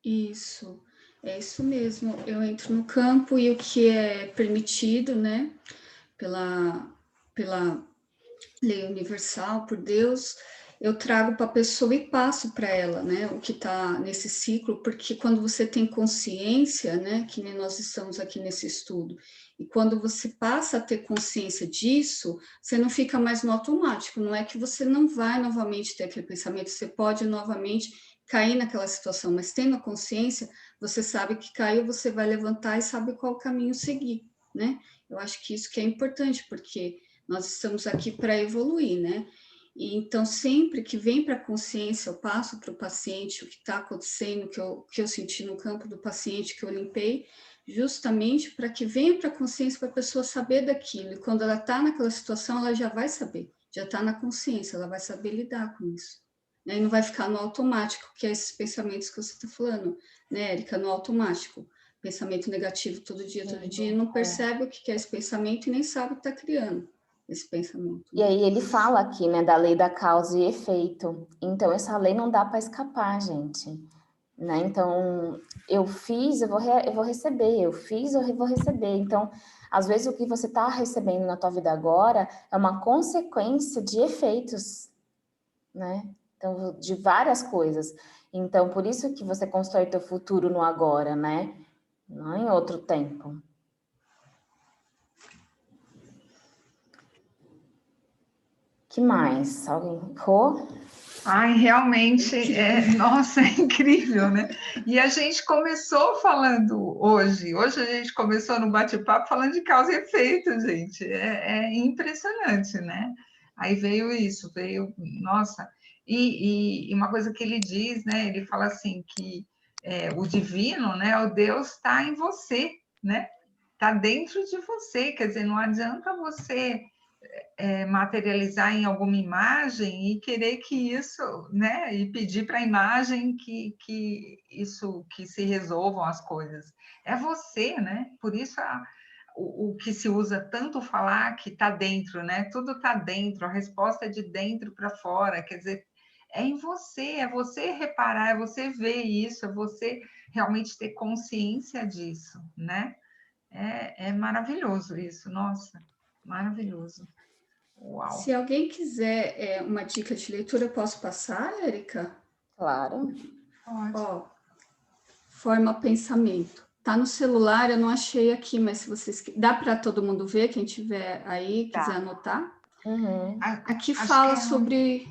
Speaker 3: Isso, é isso mesmo. Eu entro no campo e o que é permitido, né, pela lei universal, por Deus, eu trago para a pessoa e passo para ela, né, o que está nesse ciclo, porque quando você tem consciência, né, que nem nós estamos aqui nesse estudo, e quando você passa a ter consciência disso, você não fica mais no automático, não é que você não vai novamente ter aquele pensamento, você pode novamente cair naquela situação, mas tendo a consciência, você sabe que caiu, você vai levantar e sabe qual caminho seguir, né? Eu acho que isso que é importante, porque nós estamos aqui para evoluir, né? E então, sempre que vem para a consciência, eu passo para o paciente o que está acontecendo, que eu senti no campo do paciente, que eu limpei, justamente para que venha para a consciência, para a pessoa saber daquilo. E quando ela está naquela situação, ela já vai saber, já está na consciência, ela vai saber lidar com isso. Né? E não vai ficar no automático, que é esses pensamentos que você está falando, né, Érica? No automático. Pensamento negativo todo dia, não percebe o que é esse pensamento e nem sabe o que está criando esse pensamento.
Speaker 2: E aí ele fala aqui, né, da lei da causa e efeito. Então, essa lei não dá para escapar, gente. Né? Então, eu fiz, eu vou receber. Eu fiz, eu vou receber. Então, às vezes, o que você está recebendo na tua vida agora é uma consequência de efeitos, né? Então, de várias coisas. Então, por isso que você constrói teu futuro no agora, né? Não em outro tempo. Que mais? Alguém? Rô?
Speaker 1: Ai, realmente, nossa, é incrível, né? E a gente começou falando hoje a gente começou no bate-papo falando de causa e efeito, gente, é impressionante, né? Aí veio isso, nossa, e uma coisa que ele diz, né? Ele fala assim que o divino, né? O Deus está em você, né? Está dentro de você, quer dizer, não adianta você materializar em alguma imagem e querer que isso, né, e pedir para a imagem que isso, que se resolvam as coisas. É você, né? Por isso o que se usa tanto falar que está dentro, né? Tudo está dentro, a resposta é de dentro para fora, quer dizer, é em você, é você reparar, é você ver isso, é você realmente ter consciência disso, né? É maravilhoso isso, nossa, maravilhoso. Uau.
Speaker 3: Se alguém quiser uma dica de leitura, eu posso passar, Érica?
Speaker 2: Claro.
Speaker 3: Ó, Forma Pensamento. Tá no celular, eu não achei aqui, mas se vocês... Dá para todo mundo ver, quem tiver aí, quiser anotar?
Speaker 2: Uhum.
Speaker 3: Aqui fala sobre...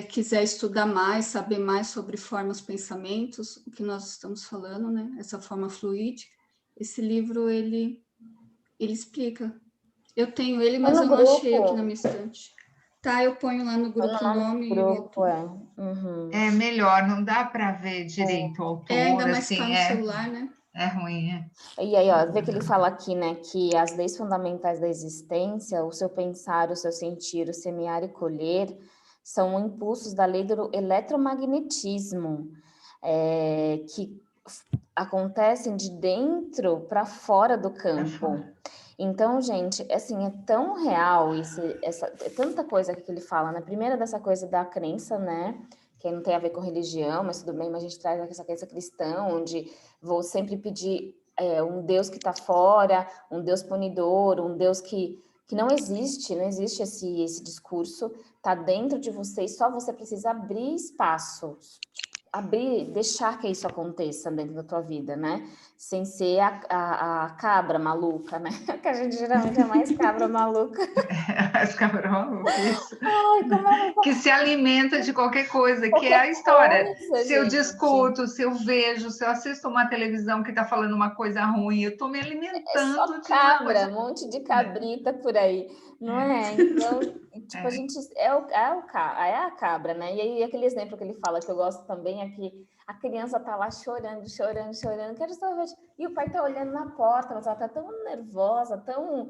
Speaker 3: quiser estudar mais, saber mais sobre formas, pensamentos, o que nós estamos falando, né? Essa forma fluídica. Esse livro, ele explica. Eu tenho ele, mas eu não achei aqui na minha estante. Tá, eu ponho lá no grupo o nome e o autor.
Speaker 2: Uhum.
Speaker 1: É melhor, não dá para ver direito o autor.
Speaker 3: Ainda mais
Speaker 1: assim,
Speaker 3: tá no celular, né?
Speaker 1: É ruim,
Speaker 2: E aí, ó, vê que ele fala aqui, né, que as leis fundamentais da existência, o seu pensar, o seu sentir, o semear e colher, são impulsos da lei do eletromagnetismo, que acontecem de dentro para fora do campo. Então, gente, assim, é tão real é tanta coisa que ele fala, né? Primeiro dessa coisa da crença, né? Que não tem a ver com religião, mas tudo bem, mas a gente traz essa crença cristã, onde vou sempre pedir um Deus que está fora, um Deus punidor, um Deus que não existe esse discurso, está dentro de você e só você precisa abrir espaço, deixar que isso aconteça dentro da tua vida, né? Sem ser a cabra maluca, né? Que a gente geralmente é mais cabra maluca.
Speaker 1: Mais cabra maluca, isso. Ai, que se alimenta de qualquer coisa, que é a história. Se eu discuto, se eu vejo, se eu assisto uma televisão que está falando uma coisa ruim, eu estou me alimentando
Speaker 2: de cabra, um monte de cabrita por aí, não é? Então, tipo, a gente é a cabra, né? E aí aquele exemplo que ele fala que eu gosto também é que a criança tá lá chorando, quero sorvete. E o pai tá olhando na porta, mas ela tá tão nervosa, tão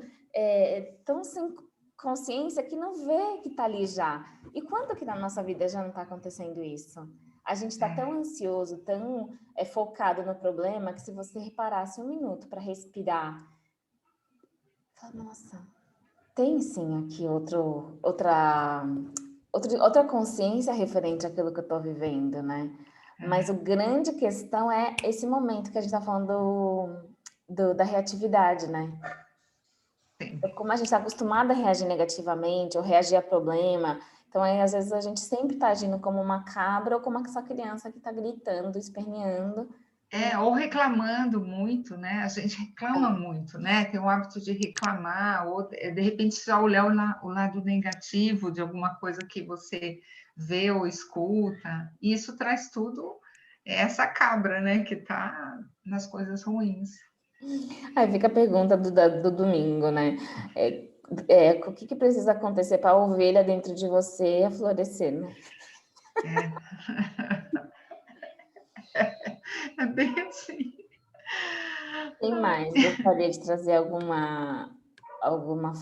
Speaker 2: sem consciência que não vê que tá ali já. E quando que na nossa vida já não tá acontecendo isso? A gente está tão ansioso, tão focado no problema, que se você reparasse um minuto para respirar, fala, nossa, tem sim aqui outra consciência referente àquilo que eu estou vivendo, né? Mas a grande questão é esse momento que a gente está falando da reatividade, né? Como a gente está acostumado a reagir negativamente ou reagir a problema, então aí às vezes a gente sempre está agindo como uma cabra ou como essa criança que está gritando, esperneando.
Speaker 1: Ou reclamando muito, né? A gente reclama muito, né? Tem o hábito de reclamar, ou de repente só olhar o lado negativo de alguma coisa que você vê ou escuta. E isso traz tudo essa cabra, né? Que está nas coisas ruins.
Speaker 2: Aí fica a pergunta do domingo, né? O que precisa acontecer para a ovelha dentro de você florescer, né?
Speaker 1: É bem assim.
Speaker 2: Tem mais? Gostaria de trazer alguma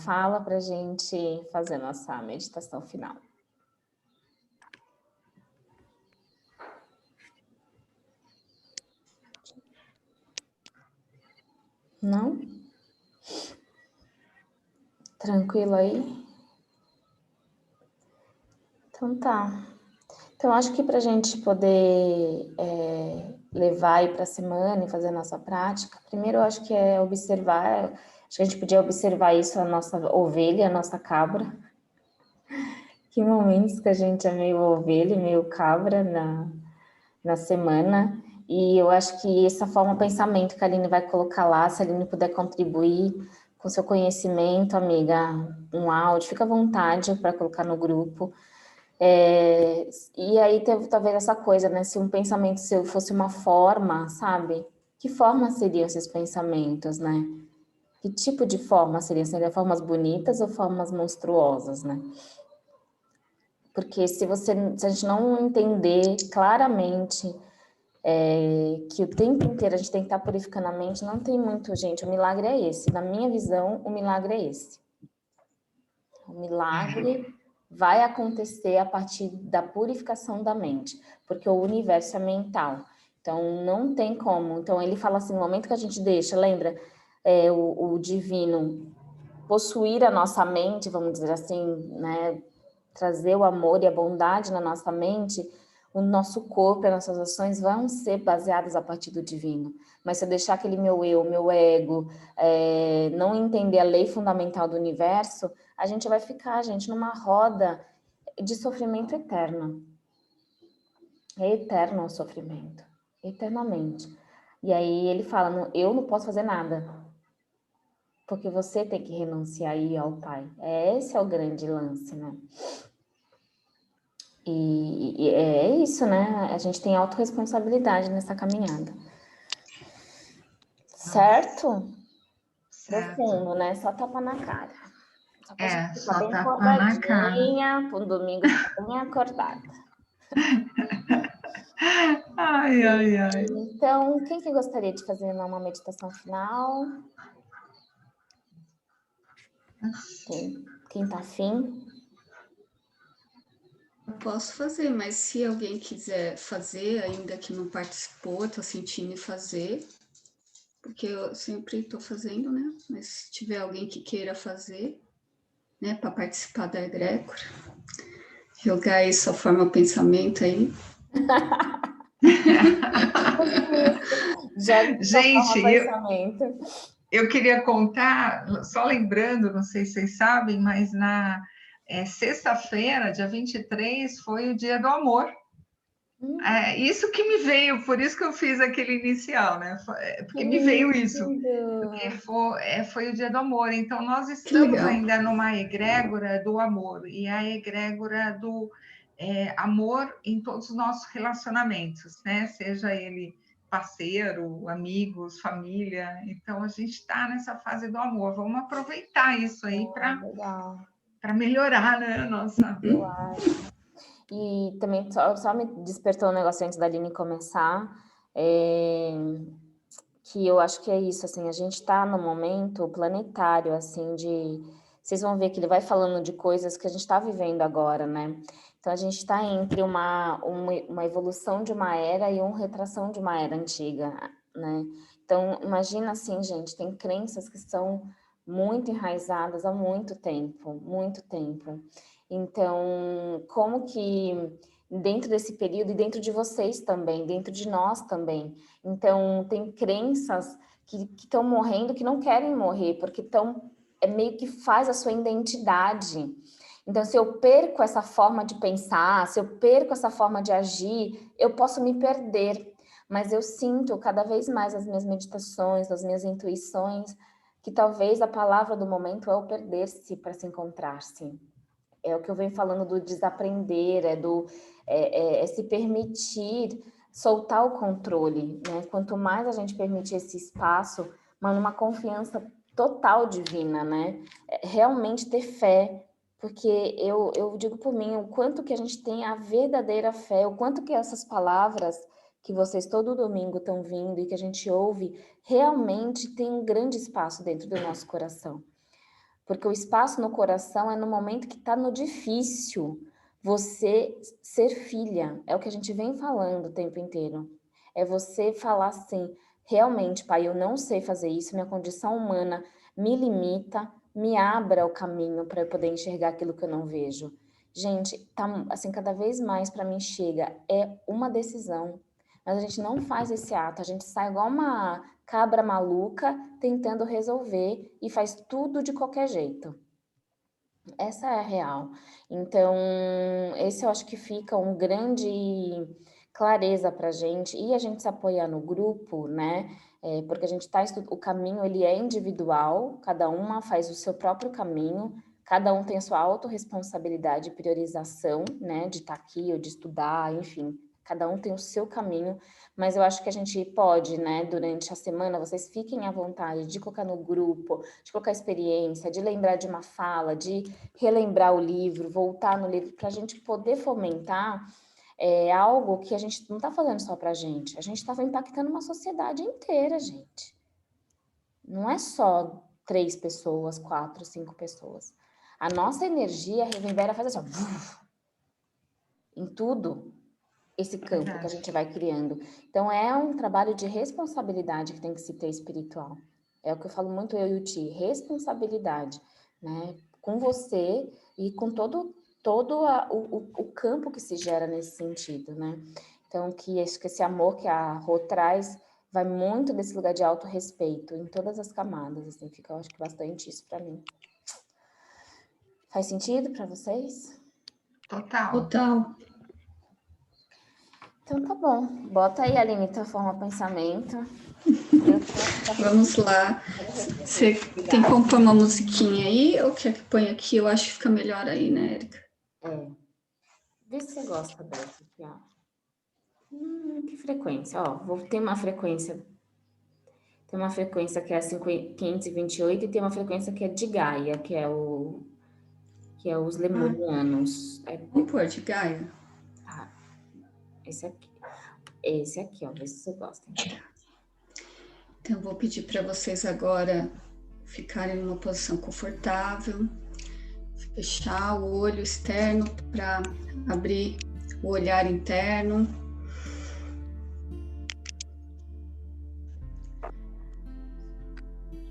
Speaker 2: fala para a gente fazer nossa meditação final. Não? Tranquilo aí? Então tá. Então, acho que para a gente poder levar aí para a semana e fazer a nossa prática, primeiro eu acho que é observar, acho que a gente podia observar isso, a nossa ovelha, a nossa cabra. Que momentos que a gente é meio ovelha, meio cabra na semana. E eu acho que essa forma de pensamento que a Aline vai colocar lá, se a Aline puder contribuir com seu conhecimento, amiga, um áudio, fica à vontade para colocar no grupo. E aí teve talvez essa coisa, né? Se um pensamento seu fosse uma forma, sabe? Que forma seriam esses pensamentos, né? Que tipo de forma seriam? Seriam formas bonitas ou formas monstruosas, né? Porque se a gente não entender claramente que o tempo inteiro a gente tem que estar purificando a mente, não tem muito, gente. O milagre é esse. Na minha visão, o milagre é esse. O milagre vai acontecer a partir da purificação da mente, porque o universo é mental. Então, não tem como. Então, ele fala assim, no momento que a gente deixa, lembra, o divino possuir a nossa mente, vamos dizer assim, né? Trazer o amor e a bondade na nossa mente, o nosso corpo e as nossas ações vão ser baseadas a partir do divino. Mas se eu deixar aquele meu ego, não entender a lei fundamental do universo, a gente vai ficar, gente, numa roda de sofrimento eterno. É eterno o sofrimento, eternamente. E aí ele fala, eu não posso fazer nada, porque você tem que renunciar aí ao Pai. Esse é o grande lance, né? E é isso, né? A gente tem autorresponsabilidade nessa caminhada. Certo? Profundo, né? Só tapa na cara. Só pra gente ficar bem acordadinha, para um domingo ficar bem acordada.
Speaker 1: Ai, ai, ai.
Speaker 2: Então, quem que gostaria de fazer uma meditação final? Quem tá afim?
Speaker 3: Eu posso fazer, mas se alguém quiser fazer, ainda que não participou, está sentindo em fazer, porque eu sempre estou fazendo, né? Mas se tiver alguém que queira fazer, né, para participar da egrégora, jogar isso a forma pensamento aí.
Speaker 1: Gente, eu queria contar, só lembrando, não sei se vocês sabem, mas na sexta-feira, dia 23, foi o Dia do Amor. Isso que me veio, por isso que eu fiz aquele inicial, né? Porque me veio isso, porque foi o Dia do Amor. Então, nós estamos ainda numa egrégora do amor, e a egrégora do amor em todos os nossos relacionamentos, né? Seja ele parceiro, amigos, família. Então, a gente está nessa fase do amor. Vamos aproveitar isso aí para melhorar, né? Nossa.
Speaker 2: Eu acho. E também só me despertou um negócio antes da Aline começar, que eu acho que é isso, assim, a gente está no momento planetário, assim, vocês vão ver que ele vai falando de coisas que a gente está vivendo agora, né? Então, a gente está entre uma evolução de uma era e uma retração de uma era antiga, né? Então, imagina assim, gente, tem crenças que são muito enraizadas há muito tempo, muito tempo. Então, como que dentro desse período, e dentro de vocês também, dentro de nós também, então tem crenças que estão morrendo, que não querem morrer, porque meio que faz a sua identidade. Então, se eu perco essa forma de pensar, se eu perco essa forma de agir, eu posso me perder. Mas eu sinto cada vez mais nas minhas meditações, nas minhas intuições, que talvez a palavra do momento é o perder-se para se encontrar-se. É o que eu venho falando do desaprender, é se permitir soltar o controle, né? Quanto mais a gente permite esse espaço, mas numa confiança total divina, né? Realmente ter fé, porque eu digo por mim, o quanto que a gente tem a verdadeira fé, o quanto que essas palavras que vocês todo domingo estão vindo e que a gente ouve, realmente tem um grande espaço dentro do nosso coração. Porque o espaço no coração é no momento que está no difícil. Você ser filha, é o que a gente vem falando o tempo inteiro. É você falar assim, realmente, pai, eu não sei fazer isso, minha condição humana me limita, me abra o caminho para eu poder enxergar aquilo que eu não vejo. Gente, tá, assim, cada vez mais para mim chega, é uma decisão. Mas a gente não faz esse ato, a gente sai igual uma cabra maluca tentando resolver e faz tudo de qualquer jeito. Essa é a real. Então, esse eu acho que fica um grande clareza para a gente, e a gente se apoiar no grupo, né? Porque a gente está o caminho ele é individual, cada uma faz o seu próprio caminho, cada um tem a sua autorresponsabilidade e priorização, né? De estar aqui ou de estudar, enfim. Cada um tem o seu caminho, mas eu acho que a gente pode, né, durante a semana, vocês fiquem à vontade de colocar no grupo, de colocar experiência, de lembrar de uma fala, de relembrar o livro, voltar no livro, para a gente poder fomentar algo que a gente não está fazendo só para a gente está impactando uma sociedade inteira, gente. Não é só 3 pessoas, 4, 5 pessoas. A nossa energia reverbera, faz assim, ó, em tudo. Esse campo que a gente vai criando. Então, é um trabalho de responsabilidade que tem que se ter espiritual. É o que eu falo muito, eu e o Ti, responsabilidade, né? Com você e com todo o campo que se gera nesse sentido, né? Então, que esse amor que a Rô traz vai muito desse lugar de autorrespeito em todas as camadas, assim, fica, eu acho que bastante isso para mim. Faz sentido para vocês?
Speaker 1: Total.
Speaker 3: Total.
Speaker 2: Então tá bom. Bota aí, Aline, tua forma pensamento.
Speaker 3: Vamos lá. Você tem como pôr uma musiquinha aí ou quer que ponha aqui? Eu acho que fica melhor aí, né, Érica?
Speaker 2: Vê se você gosta dessa aqui, ó. Que frequência? Ó, vou ter uma frequência. Tem uma frequência que é 528 e tem uma frequência que é de Gaia, que é os lemurianos.
Speaker 3: Vamos pôr de Gaia.
Speaker 2: Esse aqui, ó, vê se você gosta.
Speaker 3: Então, eu vou pedir para vocês agora ficarem numa posição confortável, fechar o olho externo para abrir o olhar interno.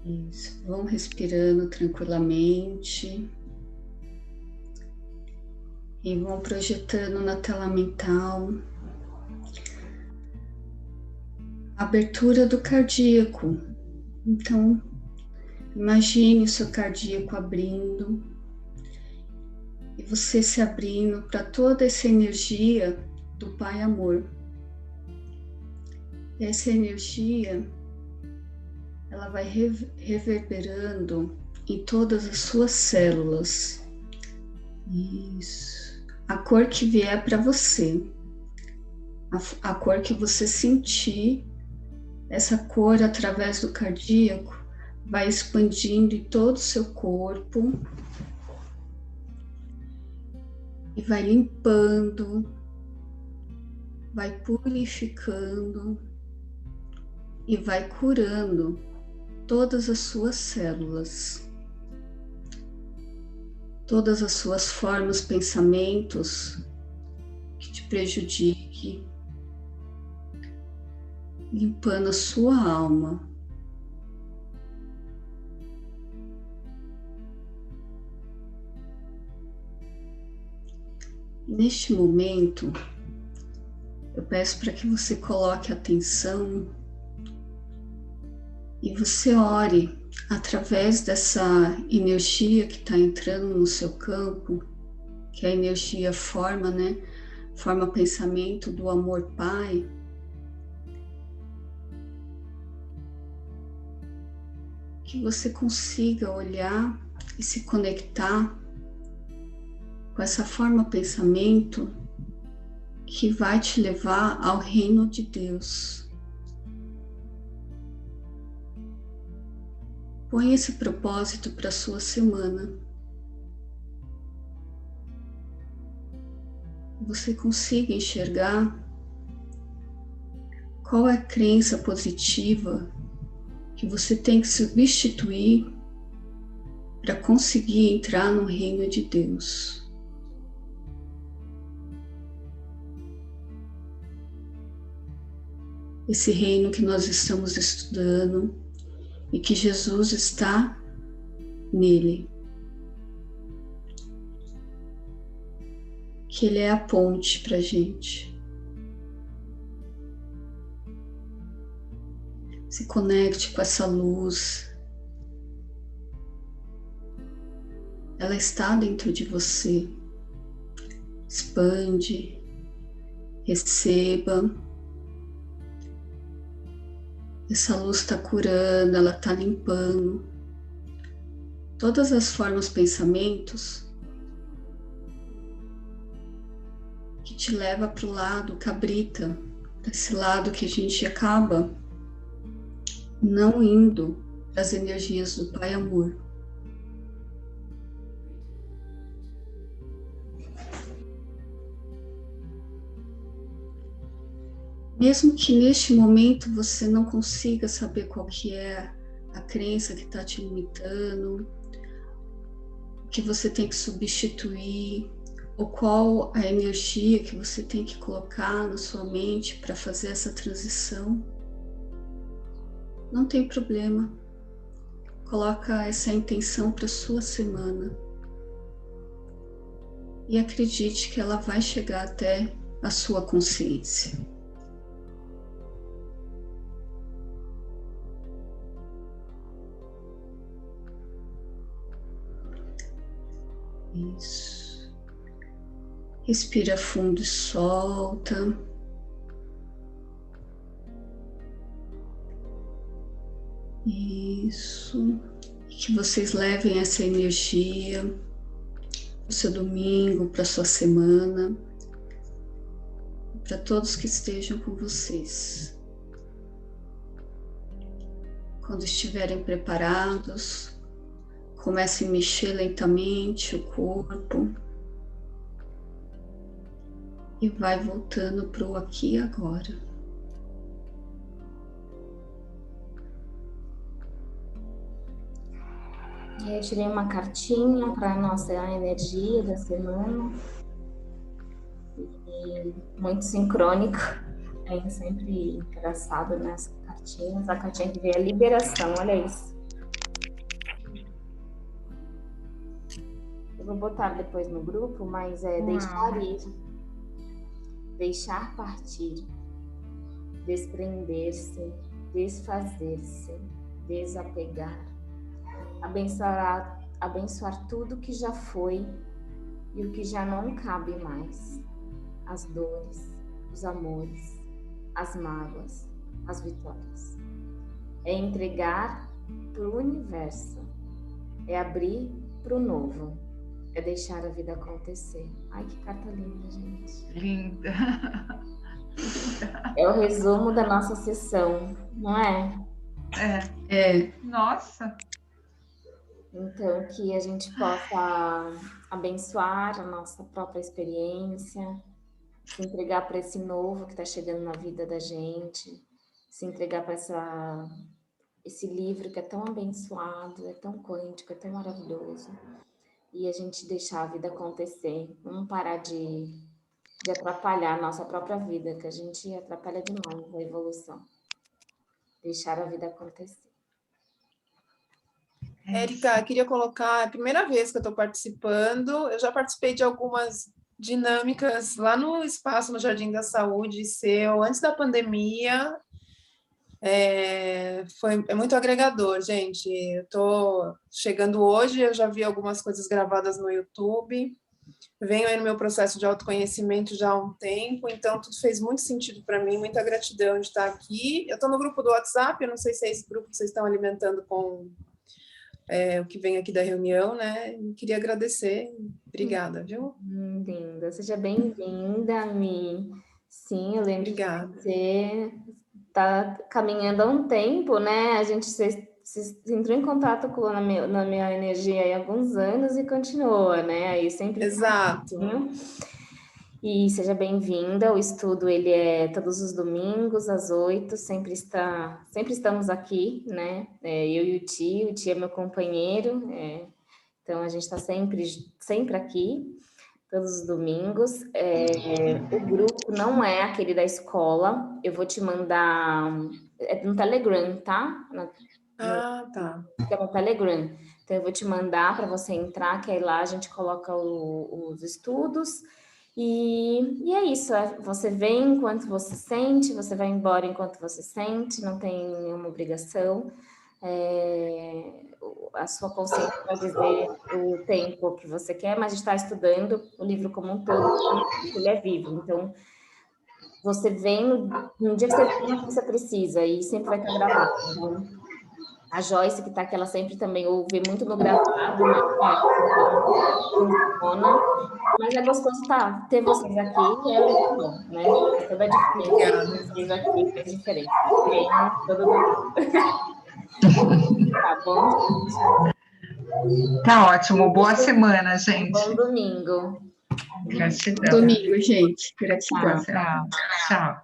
Speaker 3: Isso, vão respirando tranquilamente e vão projetando na tela mental a abertura do cardíaco. Então, imagine o seu cardíaco abrindo e você se abrindo para toda essa energia do Pai Amor. E essa energia, ela vai reverberando em todas as suas células. Isso. A cor que vier para você, a cor que você sentir, essa cor através do cardíaco vai expandindo em todo o seu corpo e vai limpando, vai purificando e vai curando todas as suas células, todas as suas formas, pensamentos que te prejudiquem, limpando a sua alma. Neste momento, eu peço para que você coloque atenção e você ore através dessa energia que está entrando no seu campo, que é a energia forma, né? Forma pensamento do amor Pai. Que você consiga olhar e se conectar com essa forma pensamento que vai te levar ao reino de Deus. Põe esse propósito para a sua semana. Você consiga enxergar qual é a crença positiva que você tem que substituir para conseguir entrar no reino de Deus. Esse reino que nós estamos estudando e que Jesus está nele. Que ele é a ponte para a gente. Se conecte com essa luz. Ela está dentro de você. Expande, receba. Essa luz está curando, ela está limpando. Todas as formas, pensamentos que te leva para o lado cabrita, desse lado que a gente acaba não indo para as energias do Pai Amor. Mesmo que neste momento você não consiga saber qual que é a crença que está te limitando, o que você tem que substituir, ou qual a energia que você tem que colocar na sua mente para fazer essa transição, não tem problema. Coloca essa intenção para a sua semana e acredite que ela vai chegar até a sua consciência. Isso. Respira fundo e solta. Isso. E que vocês levem essa energia para o seu domingo, para a sua semana, para todos que estejam com vocês. Quando estiverem preparados, comecem a mexer lentamente o corpo e vai voltando para o aqui e agora.
Speaker 2: Eu tirei uma cartinha para a nossa energia da semana. E muito sincrônico. É sempre engraçado nessas cartinhas. A cartinha que veio é a liberação, olha isso. Eu vou botar depois no grupo, mas é deixar ir. Deixar partir. Desprender-se. Desfazer-se. Desapegar. Abençoar tudo que já foi e o que já não cabe mais. As dores, os amores, as mágoas, as vitórias. É entregar para o universo. É abrir para o novo. É deixar a vida acontecer. Ai, que carta linda, gente.
Speaker 1: Linda.
Speaker 2: É o resumo da nossa sessão, não é?
Speaker 3: É.
Speaker 1: Nossa.
Speaker 2: Então, que a gente possa abençoar a nossa própria experiência, se entregar para esse novo que está chegando na vida da gente, se entregar para esse livro que é tão abençoado, é tão quântico, é tão maravilhoso, e a gente deixar a vida acontecer, não parar de atrapalhar a nossa própria vida, que a gente atrapalha demais a evolução. Deixar a vida acontecer.
Speaker 4: Érica, queria colocar, é a primeira vez que eu estou participando, eu já participei de algumas dinâmicas lá no espaço, no Jardim da Saúde, seu, antes da pandemia, é muito agregador, gente, eu estou chegando hoje, eu já vi algumas coisas gravadas no YouTube, venho aí no meu processo de autoconhecimento já há um tempo, então tudo fez muito sentido para mim, muita gratidão de estar aqui, eu estou no grupo do WhatsApp, eu não sei se é esse grupo que vocês estão alimentando com o que vem aqui da reunião, né? Queria agradecer. Obrigada, viu?
Speaker 2: Linda. Seja bem-vinda, Mi. Sim, eu lembro
Speaker 4: Obrigada.
Speaker 2: que você está caminhando há um tempo, né? A gente entrou em contato na minha energia há alguns anos e continua, né? Aí sempre.
Speaker 4: Exato.
Speaker 2: E seja bem-vinda. O estudo ele é todos os domingos às 8, sempre estamos aqui, né? Eu e o Ti é meu companheiro, então a gente está sempre aqui, todos os domingos. O grupo não é aquele da escola, eu vou te mandar, no Telegram, tá?
Speaker 4: Tá.
Speaker 2: É no Telegram. Então eu vou te mandar para você entrar, que aí lá a gente coloca os estudos. E é isso, você vem enquanto você sente, você vai embora enquanto você sente, não tem nenhuma obrigação. A sua consciência vai dizer o tempo que você quer, mas está estudando o livro como um todo, ele é vivo. Então, você vem no dia que você precisa e sempre vai estar gravado. Então, a Joyce, que está aqui, ela sempre também ouve muito no gravado, né? Mas é gostoso ter vocês aqui, e é muito bom, né? É toda a diferença. Vocês aqui faz diferença. Todo mundo. Tá bom, gente?
Speaker 1: Tá ótimo. Boa semana, gente.
Speaker 2: Bom domingo.
Speaker 1: Gratidão.
Speaker 3: Domingo, gente. Gratidão.
Speaker 1: Tchau.